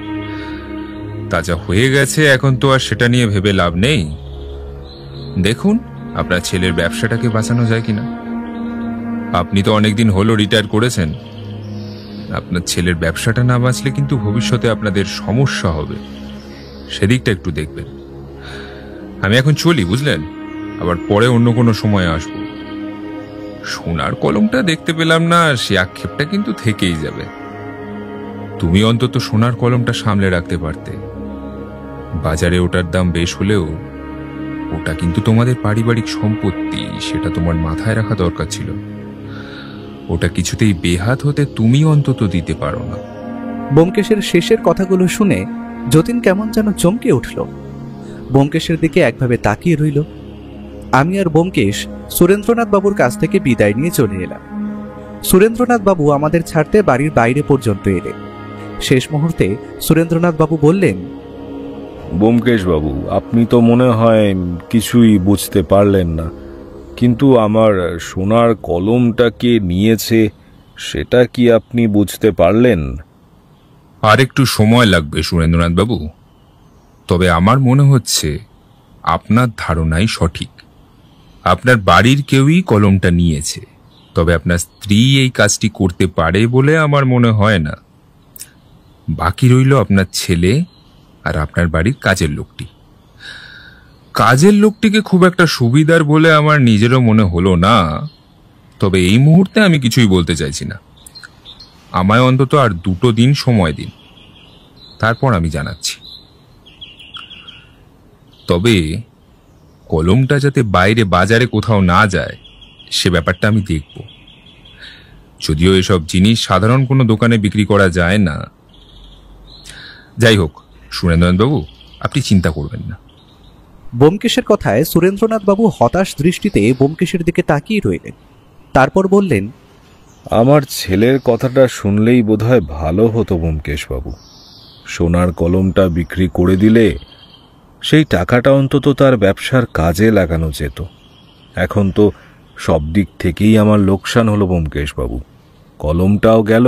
তা যা হয়ে গেছে এখন তো আর সেটা নিয়ে ভেবে লাভ নেই। দেখুন আপনার ছেলের ব্যবসাটাকে বাঁচানো যায় কিনা। আপনি তো অনেকদিন হলো রিটায়ার করেছেন। আপনার ছেলের ব্যবসাটা না বাঁচলে কিন্তু ভবিষ্যতে আপনাদের সমস্যা হবে, সেদিকটা একটু দেখবেন। আমি এখন চলি, বুঝলেন, আবার পরে অন্য কোনো সময় আসবো। সোনার কলমটা দেখতে পেলাম না, সে আক্ষেপটা কিন্তু থেকেই যাবে। তুমি অন্তত সোনার কলমটা সামলে রাখতে পারতে। বাজারে ওটার দাম বেশ হলেও ওটা কিন্তু তোমাদের পারিবারিক সম্পত্তি, সেটা তোমার মাথায় রাখা দরকার ছিল। ওটা কিছুতেই বেহাত হতে তুমি অন্তত দিতে পারো না। ব্যোমকেশের শেষের কথাগুলো শুনে যতীন কেমন যেন চমকে উঠল। ব্যোমকেশের দিকে একভাবে তাকিয়ে রইল। আমি আর ব্যোমকেশ সুরেন্দ্রনাথ বাবুর কাছ থেকে বিদায় নিয়ে চলে এলাম। সুরেন্দ্রনাথ বাবু আমাদের ছাড়তে বাড়ির বাইরে পর্যন্ত এলেন। শেষ মুহূর্তে সুরেন্দ্রনাথ বাবু বললেন, ব্যোমকেশ বাবু, আপনি তো মনে হয় কিছুই বুঝতে পারলেন না, কিন্তু আমার সোনার কলমটা কে নিয়েছে সেটা কি আপনি বুঝতে পারলেন? আর একটু সময় লাগবে সুরেন্দ্রনাথ বাবু, তবে আমার মনে হচ্ছে আপনার ধারণাই সঠিক। আপনার বাড়ির কেউই কলমটা নিয়েছে, তবে আপনার স্ত্রী এই কাজটি করতে পারে বলে আমার মনে হয় না। বাকি রইল আপনার ছেলে আর আপনার বাড়ির কাজের লোকটি। কাজের লোকটিকে খুব একটা সুবিধার বলে আমার নিজেরও মনে হলো না, তবে এই মুহূর্তে আমি কিছুই বলতে চাইছি না। আমায় অন্তত আর 2 দিন সময় দিন, তারপর আমি জানাচ্ছি। তবে কলমটা যাতে বাইরে বাজারে কোথাও না যায় সে ব্যাপারটা আমি দেখব। যদিও এসব জিনিস সাধারণ কোনো দোকানে বিক্রি করা যায় না। যাই হোক সুরেন্দ্রনাথবাবু, আপনি চিন্তা করবেন না। ব্যোমকেশের কথায় সুরেন্দ্রনাথবাবু হতাশ দৃষ্টিতে ব্যোমকেশের দিকে তাকিয়ে রইলেন। তারপর বললেন, আমার ছেলের কথাটা শুনলেই বোধহয় ভালো হতো ব্যোমকেশবাবু। সোনার কলমটা বিক্রি করে দিলে সেই টাকাটা অন্তত তার ব্যবসার কাজে লাগানো যেত। এখন তো সব দিক থেকেই আমার লোকসান হলো ব্যোমকেশবাবু। কলমটাও গেল,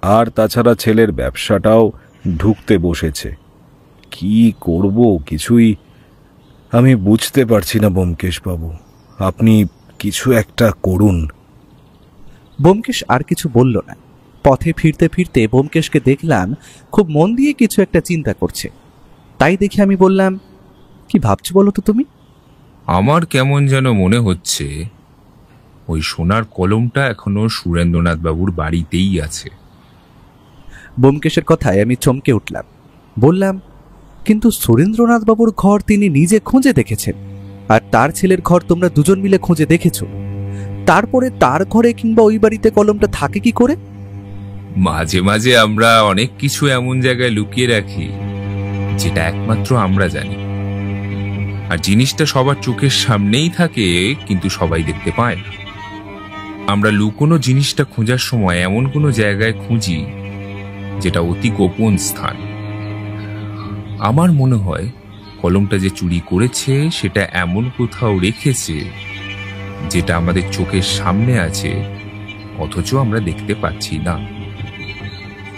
আর তাছাড়া ছেলের ব্যবসাটাও ঢুকতে বসেছে। কি করব কিছুই আমি বুঝতে পারছি না ব্যোমকেশবাবু। আপনি কিছু একটা করুন। ব্যোমকেশ আর কিছু বলল না। পথে ফিরতে ফিরতে ব্যোমকেশকে দেখলাম খুব মন দিয়ে কিছু একটা চিন্তা করছে। তাই দেখে আমি বললাম, কি ভাবছো বলো তো তুমি? আমার কেমন যেন মনে হচ্ছে ওই সোনার কলমটা এখনো সুরেন্দ্রনাথ বাবুর বাড়িতেই আছে। ব্যোমকেশের কথায় আমি চমকে উঠলাম। বললাম, কিন্তু সুরেন্দ্রনাথ বাবুর ঘর তিনি নিজে খুঁজে দেখেছেন, আর তার ছেলের ঘর তোমরা দুজন মিলে খুঁজে দেখেছো। তারপরে তার ঘরে কিংবা ওই বাড়িতে কলমটা থাকে কি করে? মাঝে মাঝে আমরা অনেক কিছু এমন জায়গায় লুকিয়ে রাখি যেটা একমাত্র আমরা জানি, আর জিনিসটা সবার চোখের সামনেই থাকে কিন্তু সবাই দেখতে পায় না। আমরা লুকোনো জিনিসটা খোঁজার সময় এমন কোনো জায়গায় খুঁজি যেটা অতি গোপন স্থান। আমার মনে হয় কলমটা যে চুরি করেছে সেটা এমন কোথাও রেখেছে যেটা আমাদের চোখের সামনে আছে, অথচ আমরা দেখতে পাচ্ছি না।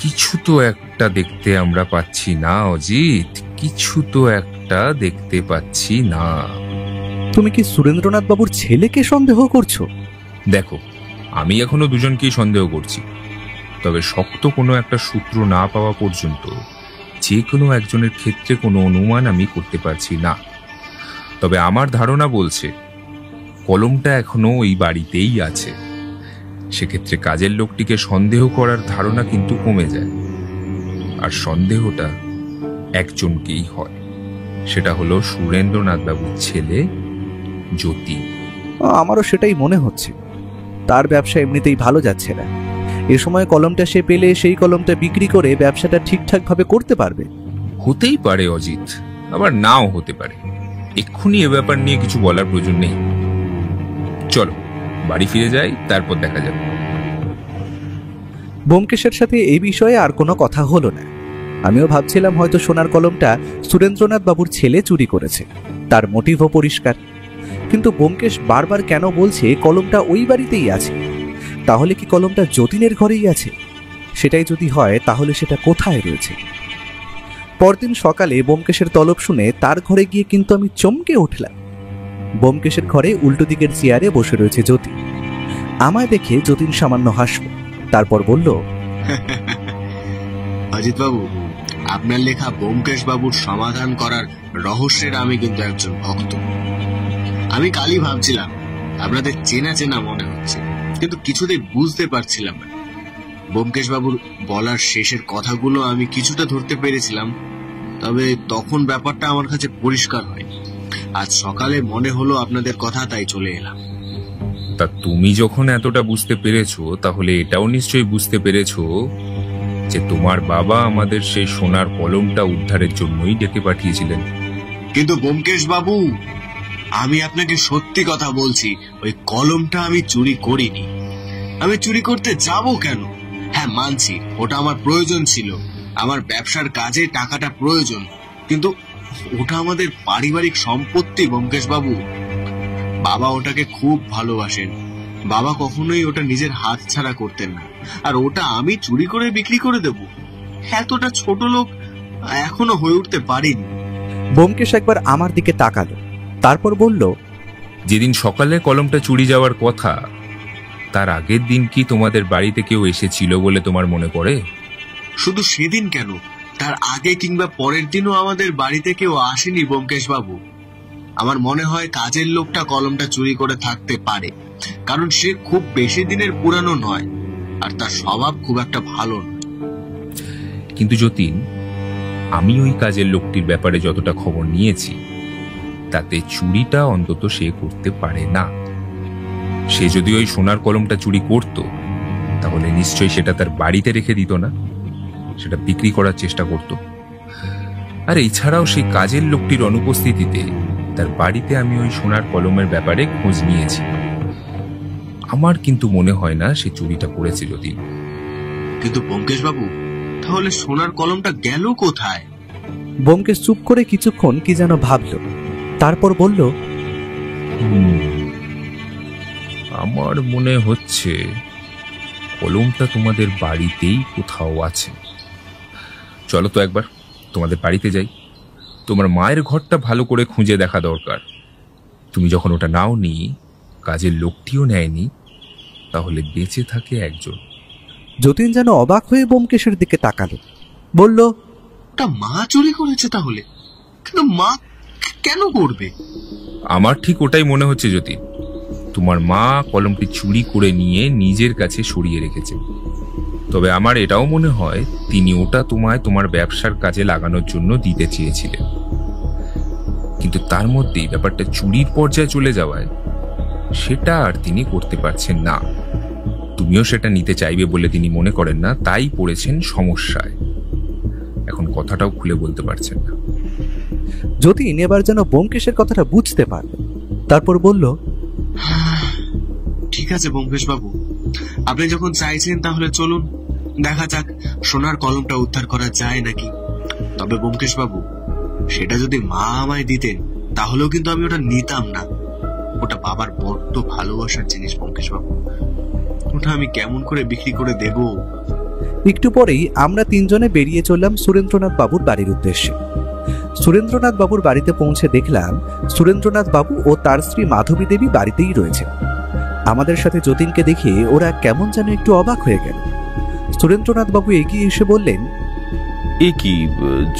কিছু তো একটা দেখতে আমরা পাচ্ছি না অজিত, কিছু তো একটা দেখতে পাচ্ছি না। তুমি কি সুরেন্দ্রনাথ বাবুর ছেলেকে সন্দেহ করছো? দেখো, আমি এখনো দুজনকেই সন্দেহ করছি, তবে শক্ত কোনো একটা সূত্র না পাওয়া পর্যন্ত যে কোনো একজনের ক্ষেত্রে কোনো অনুমান আমি করতে পারছি না। তবে আমার ধারণা বলছে কলমটা এখনো ওই বাড়িতেই আছে। সেক্ষেত্রে কাজের লোকটিকে সন্দেহ করার ধারণা কিন্তু কমে যায়, আর সন্দেহটা একজনকেই হয়, সেটা হলো সুরেন্দ্রনাথ বাবুর ছেলে যতীন। আমারও সেটাই মনে হচ্ছে। তার ব্যবসা এমনিতেই ভালো যাচ্ছে না। এ সময় কলমটা সে পেলে সেই কলমটা বিক্রি করে ব্যবসাটা ঠিকঠাক ভাবে করতে পারবে। হতেই পারে অজিত, আবার নাও হতে পারে। এক্ষুনি এ ব্যাপার নিয়ে কিছু বলার প্রয়োজন নেই। চলো বাড়ি ফিরে যাই, তারপর দেখা যাবে। ব্যোমকেশের সাথে এই বিষয়ে আর কোনো কথা হলো না। আমিও ভাবছিলাম হয়তো সোনার কলমটা সুরেন্দ্রনাথ বাবুর ছেলে চুরি করেছে, তার মোটিভও পরিষ্কার। কিন্তু ব্যোমকেশ বারবার কেন বলছে কলমটা ওই বাড়িতেই আছে? তাহলে কি কলমটা যতীনের ঘরেই আছে? সেটাই যদি হয় তাহলে সেটা কোথায় রয়েছে? পরদিন সকালে ব্যোমকেশের তলব শুনে তার ঘরে গিয়ে কিন্তু আমি চমকে উঠলাম। ব্যোমকেশের ঘরে উল্টো দিকের চেয়ারে বসে রয়েছে যতীন। আমায় দেখে যতীন সামান্য হাসল, তারপর বলল, অজিত বাবু, আপনার লেখা ব্যোমকেশ বাবুর সমাধান করার রহস্যের আমি কিন্তু একজন ভক্ত। আমি কালই ভাবছিলাম আপনাদের চেনা চেনা মনে হচ্ছে, কিন্তু কিছুতেই বুঝতে পারছিলাম না। ব্যোমকেশ বাবুর বলার শেষের কথাগুলো আমি কিছুটা ধরতে পেরেছিলাম, তবে তখন ব্যাপারটা আমার কাছে পরিষ্কার হয়নি। আজ সকালে মনে হলো আপনাদের কথা, তাই চলে এলাম। তা তুমি যখন এতটা বুঝতে পেরেছো, তাহলে এটাও নিশ্চয়ই বুঝতে পেরেছো যে তোমার বাবা আমাদের সেই সোনার কলমটা উদ্ধারের জন্যই ডেকে পাঠিয়েছিলেন। কিন্তু ব্যোমকেশ বাবু, আমি আপনাকে সত্যি কথা বলছি, ওই কলমটা আমি চুরি করিনি। আমি চুরি করতে যাব কেন? হ্যাঁ মানছি, ওটা আমার প্রয়োজন ছিল, আমার ব্যবসার কাজে টাকাটা প্রয়োজন, কিন্তু ওটা আমাদের পারিবারিক সম্পত্তি ব্যোমকেশ বাবু। বাবা ওটাকে খুব ভালোবাসেন। বাবা কখনোই ওটা নিজের হাত ছাড়া করতেন না, আর ওটা আমি চুরি করে বিক্রি করে দেব, এতটা ছোট লোক এখনো হয়ে উঠতে পারিনি। ব্যোমকেশ একবার আমার দিকে তাকালো, তারপর বলল, যেদিন সকালে কলমটা চুরি যাওয়ার কথা তার আগের দিন কি তোমাদের বাড়িতে কেউ এসেছিল বলে তোমার মনে পড়ে? শুধু সেদিন কেন, তার আগে কিংবা পরের দিনও আমাদের বাড়িতে কেউ আসেনি ব্যোমকেশ বাবু। আমার মনে হয় কাজের লোকটা কলমটা চুরি করে থাকতে পারে, কারণ সে খুব বেশি দিনের পুরানো নয় আর তার স্বভাব খুব একটা ভালো নয়। কিন্তু যতীন, আমি ওই কাজের লোকটির ব্যাপারে যতটা খবর নিয়েছি তাতে চুরিটা অন্তত সে করতে পারে না। সে যদি ওই সোনার কলমটা চুরি করত তাহলে নিশ্চয়ই সেটা তার বাড়িতে রেখে দিত না, সেটা বিক্রি করার চেষ্টা করত। আর এছাড়াও সেই কাজের লোকটির অনুপস্থিতিতে তার বাড়িতে আমি ওই সোনার কলমের ব্যাপারে খোঁজ নিয়েছি। আমার কিন্তু মনে হয় না সে চুরিটা করেছে। যদি কিন্তু ব্যোমকেশ বাবু, তাহলে সোনার কলমটা গেল কোথায়? ব্যোমকেশ চুপ করে কিছুক্ষণ কি যেন ভাবল, তারপর বলল, আমার মনে হচ্ছে কলমটা তোমাদের বাড়িতেই কোথাও আছে। চলো তো একবার তোমাদের বাড়িতে যাই। তোমার মায়ের ঘরটা ভালো করে খুঁজে দেখা দরকার। তুমি যখন ওটা নাওনি, কাজের লোকটিও নেয়নি, তাহলে বেঁচে থাকে একজন। যতীন যেন অবাক হয়ে ব্যোমকেশের দিকে তাকালো, বলল, ওটা মা চুরি করেছে তাহলে? কিন্তু মা কেন করবে? আমার ঠিক ওটাই মনে হচ্ছে যতীন। তোমার মা কলমটি চুরি করে নিয়ে নিজের কাছে সরিয়ে রেখেছে। তবে আমার এটাও মনে হয় তিনি ওটা তোমায় তোমার ব্যবসার কাজে লাগানোর জন্য দিতে চেয়েছিলেন, কিন্তু তার মধ্যেই ব্যাপারটা চুরির পর্যায়ে চলে যাওয়ায় সেটা আর তিনি করতে পারছেন না। তুমিও সেটা নিতে চাইবে বলে তিনি মনে করেন না, তাই পড়েছেন সমস্যায়। এখন কথাটাও খুলে বলতে পারছেন না। যতীন এবার যেন ব্যোমকেশের কথাটা বুঝতে পারল, তারপর বলল, ঠিক আছে ব্যোমকেশ বাবু, আপনি যখন চাইছেন তাহলে চলুন, দেখা যাক সোনার কলমটা উদ্ধার করা যায় নাকি। তবে ব্যোমকেশ বাবু, সেটা যদি মা আমায় দিতেন তাহলেও কিন্তু আমি ওটা নিতাম না। ওটা বাবার বড্ড ভালোবাসার জিনিস ব্যোমকেশ বাবু, ওটা আমি কেমন করে বিক্রি করে দেব? একটু পরেই আমরা তিনজনে বেরিয়ে চললাম সুরেন্দ্রনাথ বাবুর বাড়ির উদ্দেশ্যে। সুরেন্দ্রনাথ বাবুর বাড়িতে পৌঁছে দেখলাম সুরেন্দ্রনাথ বাবু ও তার স্ত্রী মাধবী দেবী বাড়িতেই রয়েছে। আমাদের সাথে যতীনকে দেখে ওরা কেমন যেন একটু অবাক হয়ে গেল। সুরেন্দ্রনাথ বাবু এগিয়ে এসে বললেন, এ কি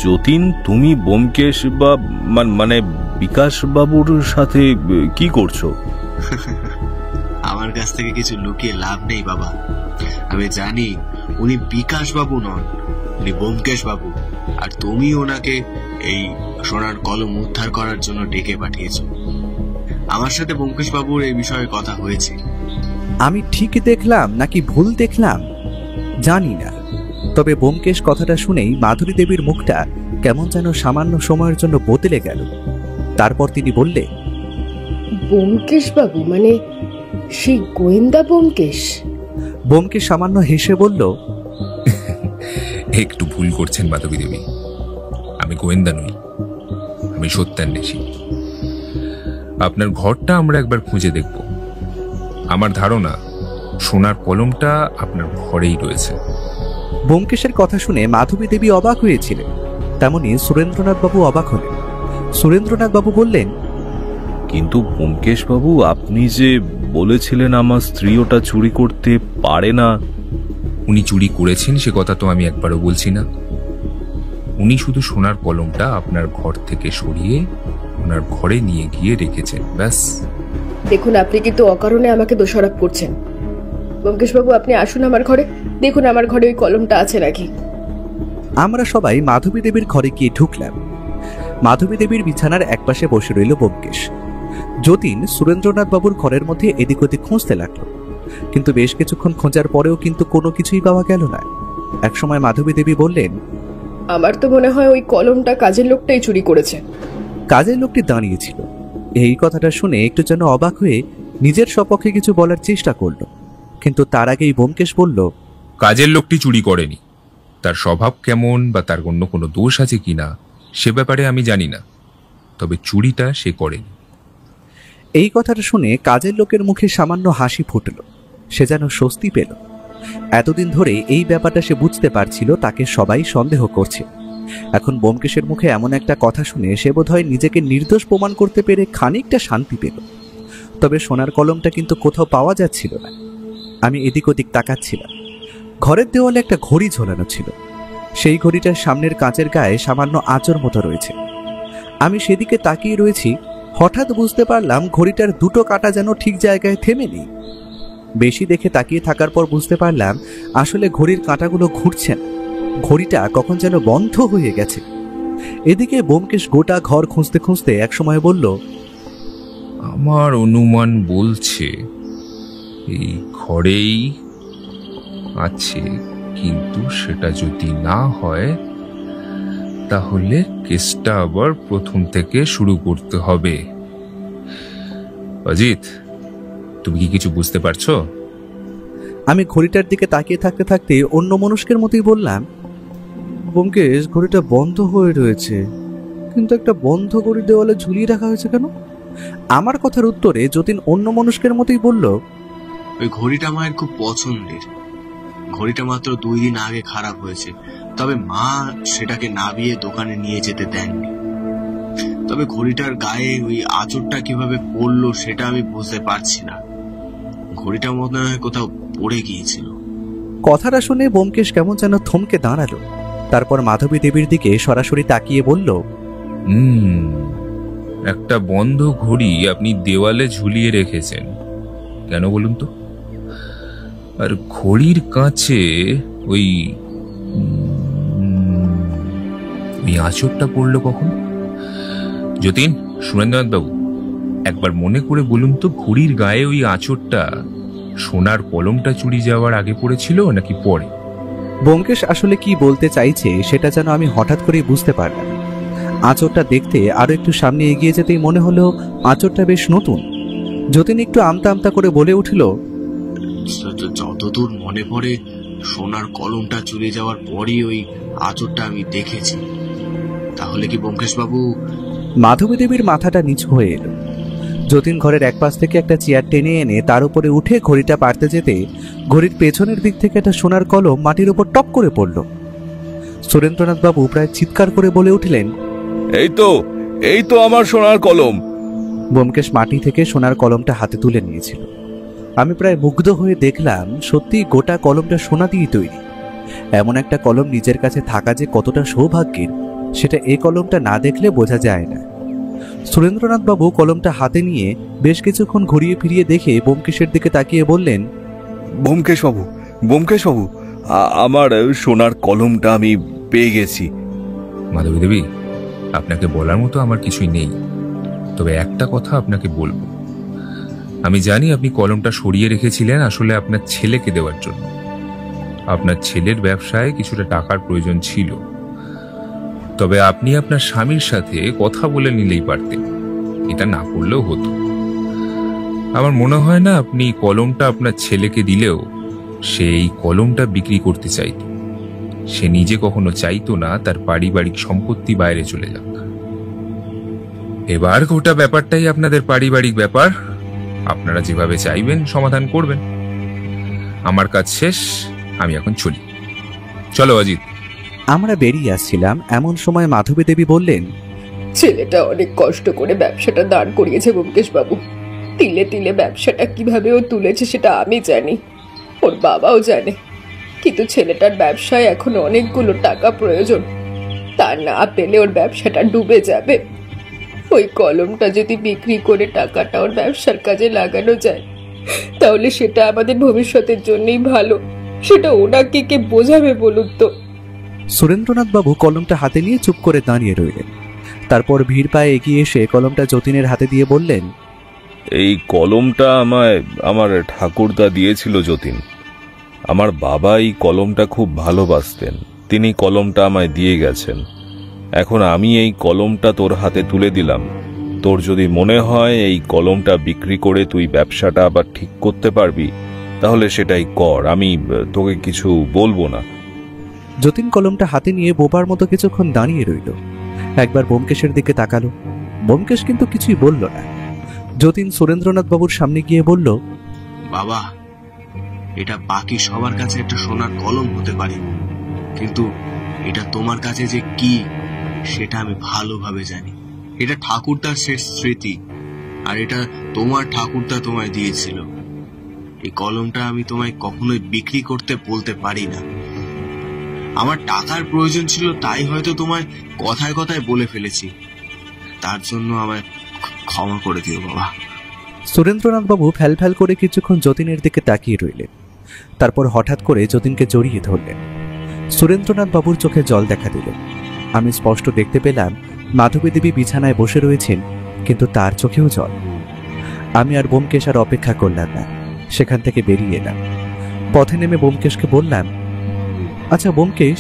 যতীন, তুমি ব্যোমকেশ বা মানে বিকাশ বাবুর সাথে কি করছো? আমার কাছ থেকে কিছু লুকিয়ে লাভ নেই বাবা। আমি জানি উনি বিকাশ বাবু নন, উনি ব্যোমকেশ বাবু। আর তুমি ওনাকে এই সোনার কলম উদ্ধার করার জন্য ডেকে পাঠিয়েছো। আমার সাথে ব্যোমকেশ বাবুর এই বিষয়ে কথা হয়েছে। আমি ঠিক দেখলাম নাকি ভুল দেখলাম জানি না, তবে ব্যোমকেশ কথাটা শুনেই মাধুরী দেবীর মুখটা কেমন যেন সামান্য সময়ের জন্য বদলে গেল। তারপর তিনি বললেন, ব্যোমকেশ বাবু মানে সেই গোয়েন্দা ব্যোমকেশ? ব্যোমকেশ সামান্য হেসে বলল, একটু ভুল করছেন মাধবী দেবী, আমি গোয়েন্দা নই, আমি সত্যান্বেষী। আপনার ঘরটা আমরা একবার খুঁজে দেখব। আমার ধারণা সোনার কলমটা আপনার ঘরেই রয়েছে। ব্যোমকেশের কথা শুনে মাধবী দেবী অবাক হয়েছিলেন, তেমনি সুরেন্দ্রনাথ বাবু অবাক হলেন। সুরেন্দ্রনাথ বাবু বললেন, কিন্তু ব্যোমকেশ বাবু, আপনি যে বলেছিলেন আমার স্ত্রী ওটা চুরি করতে পারে না। উনি চুরি করেছেন সে কথা তো আমি একবারও বলছি না। উনি শুধু সোনার কলমটা আপনার ঘর থেকে সরিয়ে ওনার ঘরে নিয়ে গিয়ে রেখেছেন, ব্যাস। দেখুন, আপনি কিন্তু অকারণে আমাকে দোষারোপ করছেন। ব্যোমকেশ বাবু, আপনি আসুন আমার ঘরে, দেখুন আমার ঘরে ওই কলমটা আছে নাকি। আমরা সবাই মাধবী দেবীর ঘরে গিয়ে ঢুকলাম। মাধবী দেবীর বিছানার একপাশে বসে রইল ব্যোমকেশ। যতীন সুরেন্দ্রনাথ বাবুর ঘরের মধ্যে এদিক ওদিক খুঁজতে লাগলো, কিন্তু বেশ কিছুক্ষণ খোঁজার পরেও কিন্তু কোনো কিছুই পাওয়া গেল না। একসময় মাধবী দেবী বললেন, আমার তো মনে হয় ওই কলমটা কাজের লোকটাই চুরি করেছে। কাজের লোকটি দাঁড়িয়েছিল। এই কথাটা শুনে একটু যেন অবাক হয়ে নিজের সপক্ষে কিছু বলার চেষ্টা করলো, কিন্তু তার আগেই ব্যোমকেশ বলল, কাজের লোকটি চুরি করেনি। তার স্বভাব কেমন বা তার অন্য কোনো দোষ আছে কিনা সে ব্যাপারে আমি জানি না, তবে চুরিটা সে করেনি। এই কথাটা শুনে কাজের লোকের মুখে সামান্য হাসি ফুটল, সে যেন স্বস্তি পেল। এতদিন ধরে এই ব্যাপারটা সে বুঝতে পারছিল তাকে সবাই সন্দেহ করছে। এখন ব্যোমকেশের মুখে এমন একটা কথা শুনে সে বোধহয় নিজেকে নির্দোষ প্রমাণ করতে পেরে খানিকটা শান্তি পেল। তবে সোনার কলমটা কিন্তু কোথাও পাওয়া যাচ্ছিল না। আমি এদিক ওদিক তাকাচ্ছিলাম। ঘরের দেওয়ালে একটা ঘড়ি ঝোলানো ছিল। সেই ঘড়িটার সামনের কাঁচের গায়ে সামান্য আঁচড় মতো রয়েছে। আমি সেদিকে তাকিয়ে রয়েছি, হঠাৎ বুঝতে পারলাম ঘড়িটার দুটো কাঁটা যেন ঠিক জায়গায় থেমে নেই। বেশি দেখে তাকিয়ে থাকার পর বুঝতে পারলাম আসলে ঘড়ির কাঁটাগুলো ঘুরছে না, ঘড়িটা কখন যেন বন্ধ হয়ে গেছে। এদিকে ব্যোমকেশ গোটা ঘর খুঁজতে খুঁজতে একসময় বলল, আমার অনুমান বলছে এই ঘরেই আছে, কিন্তু সেটা যদি না হয় তাহলে কেসটা আবার প্রথম থেকে শুরু করতে হবে। অজিত, তুমি কি কিছু বুঝতে পারছো? আমি ঘড়িটার দিকে তাকিয়ে থাকতে থাকতে অন্য মনস্কের মতোই বললাম, ব্যোমকেশ, ঘড়িটা বন্ধ হয়ে রয়েছে, কিন্তু একটা বন্ধ ঘড়ি দেওয়ালে ঝুলিয়ে রাখা হয়েছে কেন? আমার কথার উত্তরে যতীন অন্য মনস্কের মতোই বলল, ওই ঘড়িটা মায়ের খুব পছন্দের। ঘড়িটা মাত্র 2 দিন আগে খারাপ হয়েছে, তবে মা সেটাকে নাবিয়ে দোকানে নিয়ে যেতে দেননি। তবে ঘড়িটার গায়ে ওই আঁচড়টা কিভাবে পড়লো সেটা আমি বুঝতে পারছি না। ঘড়িটা মনে হয় কোথাও পড়ে গিয়েছিল। কথাটা শুনে ব্যোমকেশ কেমন যেন থমকে দাঁড়ালো। তারপর মাধবী দেবীর দিকে সরাসরি তাকিয়ে বলল, একটা বন্ধ ঘড়ি আপনি দেওয়ালে ঝুলিয়ে রেখেছেন কেন বলুন তো? আর ঘড়ির কাছে ওই আঁচড়টা পড়লো কখন? যতীন, সুরেন্দ্রনাথ বাবু, একবার মনে করে বলুন তো, ঘড়ির গায়ে ওই আঁচড়টা সোনার কলমটা চুরি যাওয়ার আগে পড়েছিল নাকি পরে? ব্যোমকেশ আসলে কি বলতে চাইছে সেটা যেন আমি হঠাৎ করেই বুঝতে পারলাম। আঁচড়টা দেখতে আরো একটু সামনে এগিয়ে যেতেই মনে হলো আঁচড়টা বেশ নতুন। যতীন একটু আমতা আমতা করে বলে উঠল, যতদূর মনে পড়ে সোনার কলমটা চুরি যাওয়ার পরই ওই আঁচড়টা আমি দেখেছি। তাহলে কি ব্যোমকেশ বাবু? মাধবী দেবীর মাথাটা নিচু হয়ে এলো। যতীন ঘরের এক পাশ থেকে একটা চেয়ার টেনে এনে তার উপরে উঠে ঘড়িটা পারতে যেতে ঘড়ির পেছনের দিক থেকে একটা সোনার কলম মাটির উপর টপ করে পড়ল। সুরেন্দ্রনাথ বাবু প্রায় চিৎকার করে বলে উঠলেন, এই তো আমার সোনার কলম। ব্যোমকেশ মাটি থেকে সোনার কলমটা হাতে তুলে নিয়েছিল। আমি প্রায় মুগ্ধ হয়ে দেখলাম সত্যি গোটা কলমটা সোনা দিয়ে তৈরি। এমন একটা কলম নিজের কাছে থাকা যে কতটা সৌভাগ্যের সেটা এই কলমটা না দেখলে বোঝা যায় না। সুরেন্দ্রনাথ বাবু কলমটা হাতে নিয়ে বেশ কিছুক্ষণ ঘুরিয়ে ফিরিয়ে দেখে ব্যোমকেশের দিকে তাকিয়ে বললেন, ব্যোমকেশ বাবু, আমার সোনার কলমটা আমি পেয়ে গেছি। মাধবী দেবী, আপনাকে বলার মতো আমার কিছুই নেই, তবে একটা কথা আপনাকে বলবো। আমি জানি আপনি কলমটা সরিয়ে রেখেছিলেন আসলে আপনার ছেলেকে দেওয়ার জন্য। আপনার ছেলের ব্যবসায় কিছুটা টাকার প্রয়োজন ছিল, তবে আপনি আপনার স্বামীর সাথে কথা বলে নিলেই পারতেন, এটা না করলেও হতো। আমার মনে হয় না আপনি কলমটা আপনার ছেলেকে দিলেও সে এই কলমটা বিক্রি করতে চাইত। সে নিজে কখনো চাইতো না তার পারিবারিক সম্পত্তি বাইরে চলে যাক। এবার গোটা ব্যাপারটাই আপনাদের পারিবারিক ব্যাপার, আপনারা যেভাবে চাইবেন সমাধান করবেন। আমার কাজ শেষ, আমি এখন চলি। চলো অজিত। আমরা বেরিয়ে আসছিলাম, এমন সময় মাধবী দেবী বললেন, ছেলেটা অনেক কষ্ট করে ব্যবসাটা দাঁড় করিয়েছে ব্যোমকেশ বাবু। তিলে তিলে ব্যবসাটা কিভাবে ও তুলেছে সেটা আমি জানি, ওর বাবাও জানে, কিন্তু ছেলেটার ব্যবসায় এখন অনেকগুলো টাকা প্রয়োজন। তা না পেলে ওর ব্যবসাটা ডুবে যাবে। ওই কলমটা যদি বিক্রি করে টাকাটা ওর ব্যবসার কাজে লাগানো যায় তাহলে সেটা আমাদের ভবিষ্যতের জন্যই ভালো। সেটা ওনাকে কে বোঝাবে বলুন তো? সুরেন্দ্রনাথ বাবু কলমটা হাতে নিয়ে চুপ করে দাঁড়িয়ে রইলেন। তারপর ভিড় পায়ে এগিয়ে এসে কলমটা যতীনের হাতে দিয়ে বললেন, এই কলমটা আমায় আমার ঠাকুরদা দিয়েছিল যতীন। আমার বাবা এই কলমটা খুব ভালোবাসতেন, তিনি কলমটা আমায় দিয়ে গেছেন। এখন আমি এই কলমটা তোর হাতে তুলে দিলাম। তোর যদি মনে হয় এই কলমটা বিক্রি করে তুই ব্যবসাটা আবার ঠিক করতে পারবি তাহলে সেটাই কর, আমি তোকে কিছু বলবো না। যতীন কলমটা হাতে নিয়ে বোবার মতো কিছুক্ষণ দাঁড়িয়ে রইল। একবার ব্যোমকেশের দিকে তাকালো। ব্যোমকেশ কিন্তু কিছুই বলল না। যতীন সুরেন্দ্রনাথ বাবুর সামনে গিয়ে বলল, বাবা, এটা বাকি সবার কাছে একটা সোনার কলম হতে পারে, কিন্তু এটা তোমার কাছে যে কি সেটা আমি ভালোভাবে জানি। এটা ঠাকুরদার শেষ স্মৃতি, আর এটা তোমার ঠাকুরদা তোমায় দিয়েছিল। এই কলমটা আমি তোমায় কখনোই বিক্রি করতে বলতে পারি না। আমার টাকার প্রয়োজন ছিল, তাই হয়তো তোমায় কথায় কথায় বলে ফেলেছি। তার জন্য আমায় ক্ষমা করে দিও বাবা। সুরেন্দ্রনাথ বাবু ফ্যাল ফ্যাল করে কিছুক্ষণ যতীনের দিকে তাকিয়ে রইলেন। তারপর হঠাৎ করে যতীনকে জড়িয়ে ধরলেন। সুরেন্দ্রনাথ বাবুর চোখে জল দেখা দিল। আমি স্পষ্ট দেখতে পেলাম মাধবী দেবী বিছানায় বসে রয়েছেন, কিন্তু তার চোখেও জল। আমি আর ব্যোমকেশ আর অপেক্ষা করলাম না, সেখান থেকে বেরিয়ে এলাম। পথে নেমে ব্যোমকেশকে বললাম, আচ্ছা ব্যোমকেশ,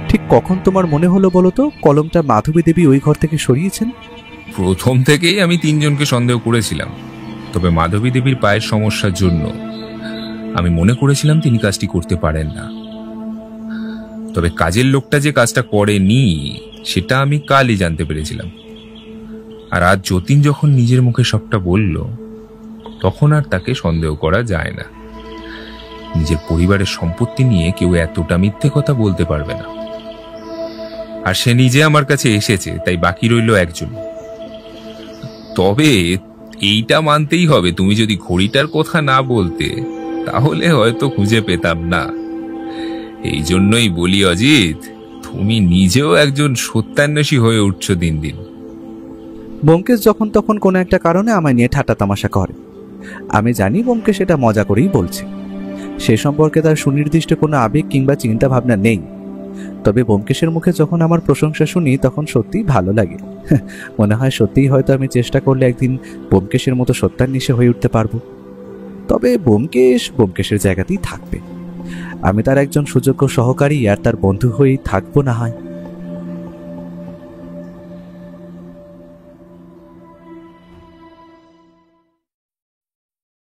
ঠিক কখন তোমার মনে হলো বলো তো কলমটা মাধবী দেবী ওই ঘর থেকে সরিয়েছেন? প্রথম থেকেই আমি তিনজনকে সন্দেহ করেছিলাম, তবে মাধবী দেবীর পায়ের সমস্যার জন্য আমি মনে করেছিলাম তিনি কাজটি করতে পারেন না। তবে কাজের লোকটা যে কাজটা করেনি সেটা আমি কালই জানতে পেরেছিলাম। আর আজ যতীন যখন নিজের মুখে সবটা বলল, তখন আর তাকে সন্দেহ করা যায় না। নিজের পরিবারের সম্পত্তি নিয়ে কেউ এতটা মিথ্যে কথা বলতে পারবে না। আর সে নিজে আমার কাছে এসেছে, তাই বাকি রইল একজন। তবে এইটা মানতেই হবে, তুমি যদি ঘড়িটার কথা না বলতে তাহলে হয়তো খুঁজে পেতাম না। এই জন্যই বলি অজিত, তুমি নিজেও একজন সত্যান্বেষী হয়ে উঠছো দিন দিন। ব্যোমকেশ যখন তখন কোনো একটা কারণে আমায় নিয়ে ঠাট্টা তামাশা করে। আমি জানি ব্যোমকেশ এটা মজা করেই বলছে, সে সম্পর্কে তার সুনির্দিষ্ট কোনো আবেগ কিংবা চিন্তা ভাবনা নেই। তবে ব্যোমকেশের মুখে যখন আমার প্রশংসা শুনি তখন সত্যিই ভালো লাগে। মনে হয় সত্যিই হয়তো আমি চেষ্টা করলে একদিন ব্যোমকেশের মতো সত্যান্বেষী হয়ে উঠতে পারবো। তবে ব্যোমকেশের জায়গাতেই থাকবে। আমি তার একজন সুযোগ্য সহকারী আর তার বন্ধু হয়েই থাকবো না হয়।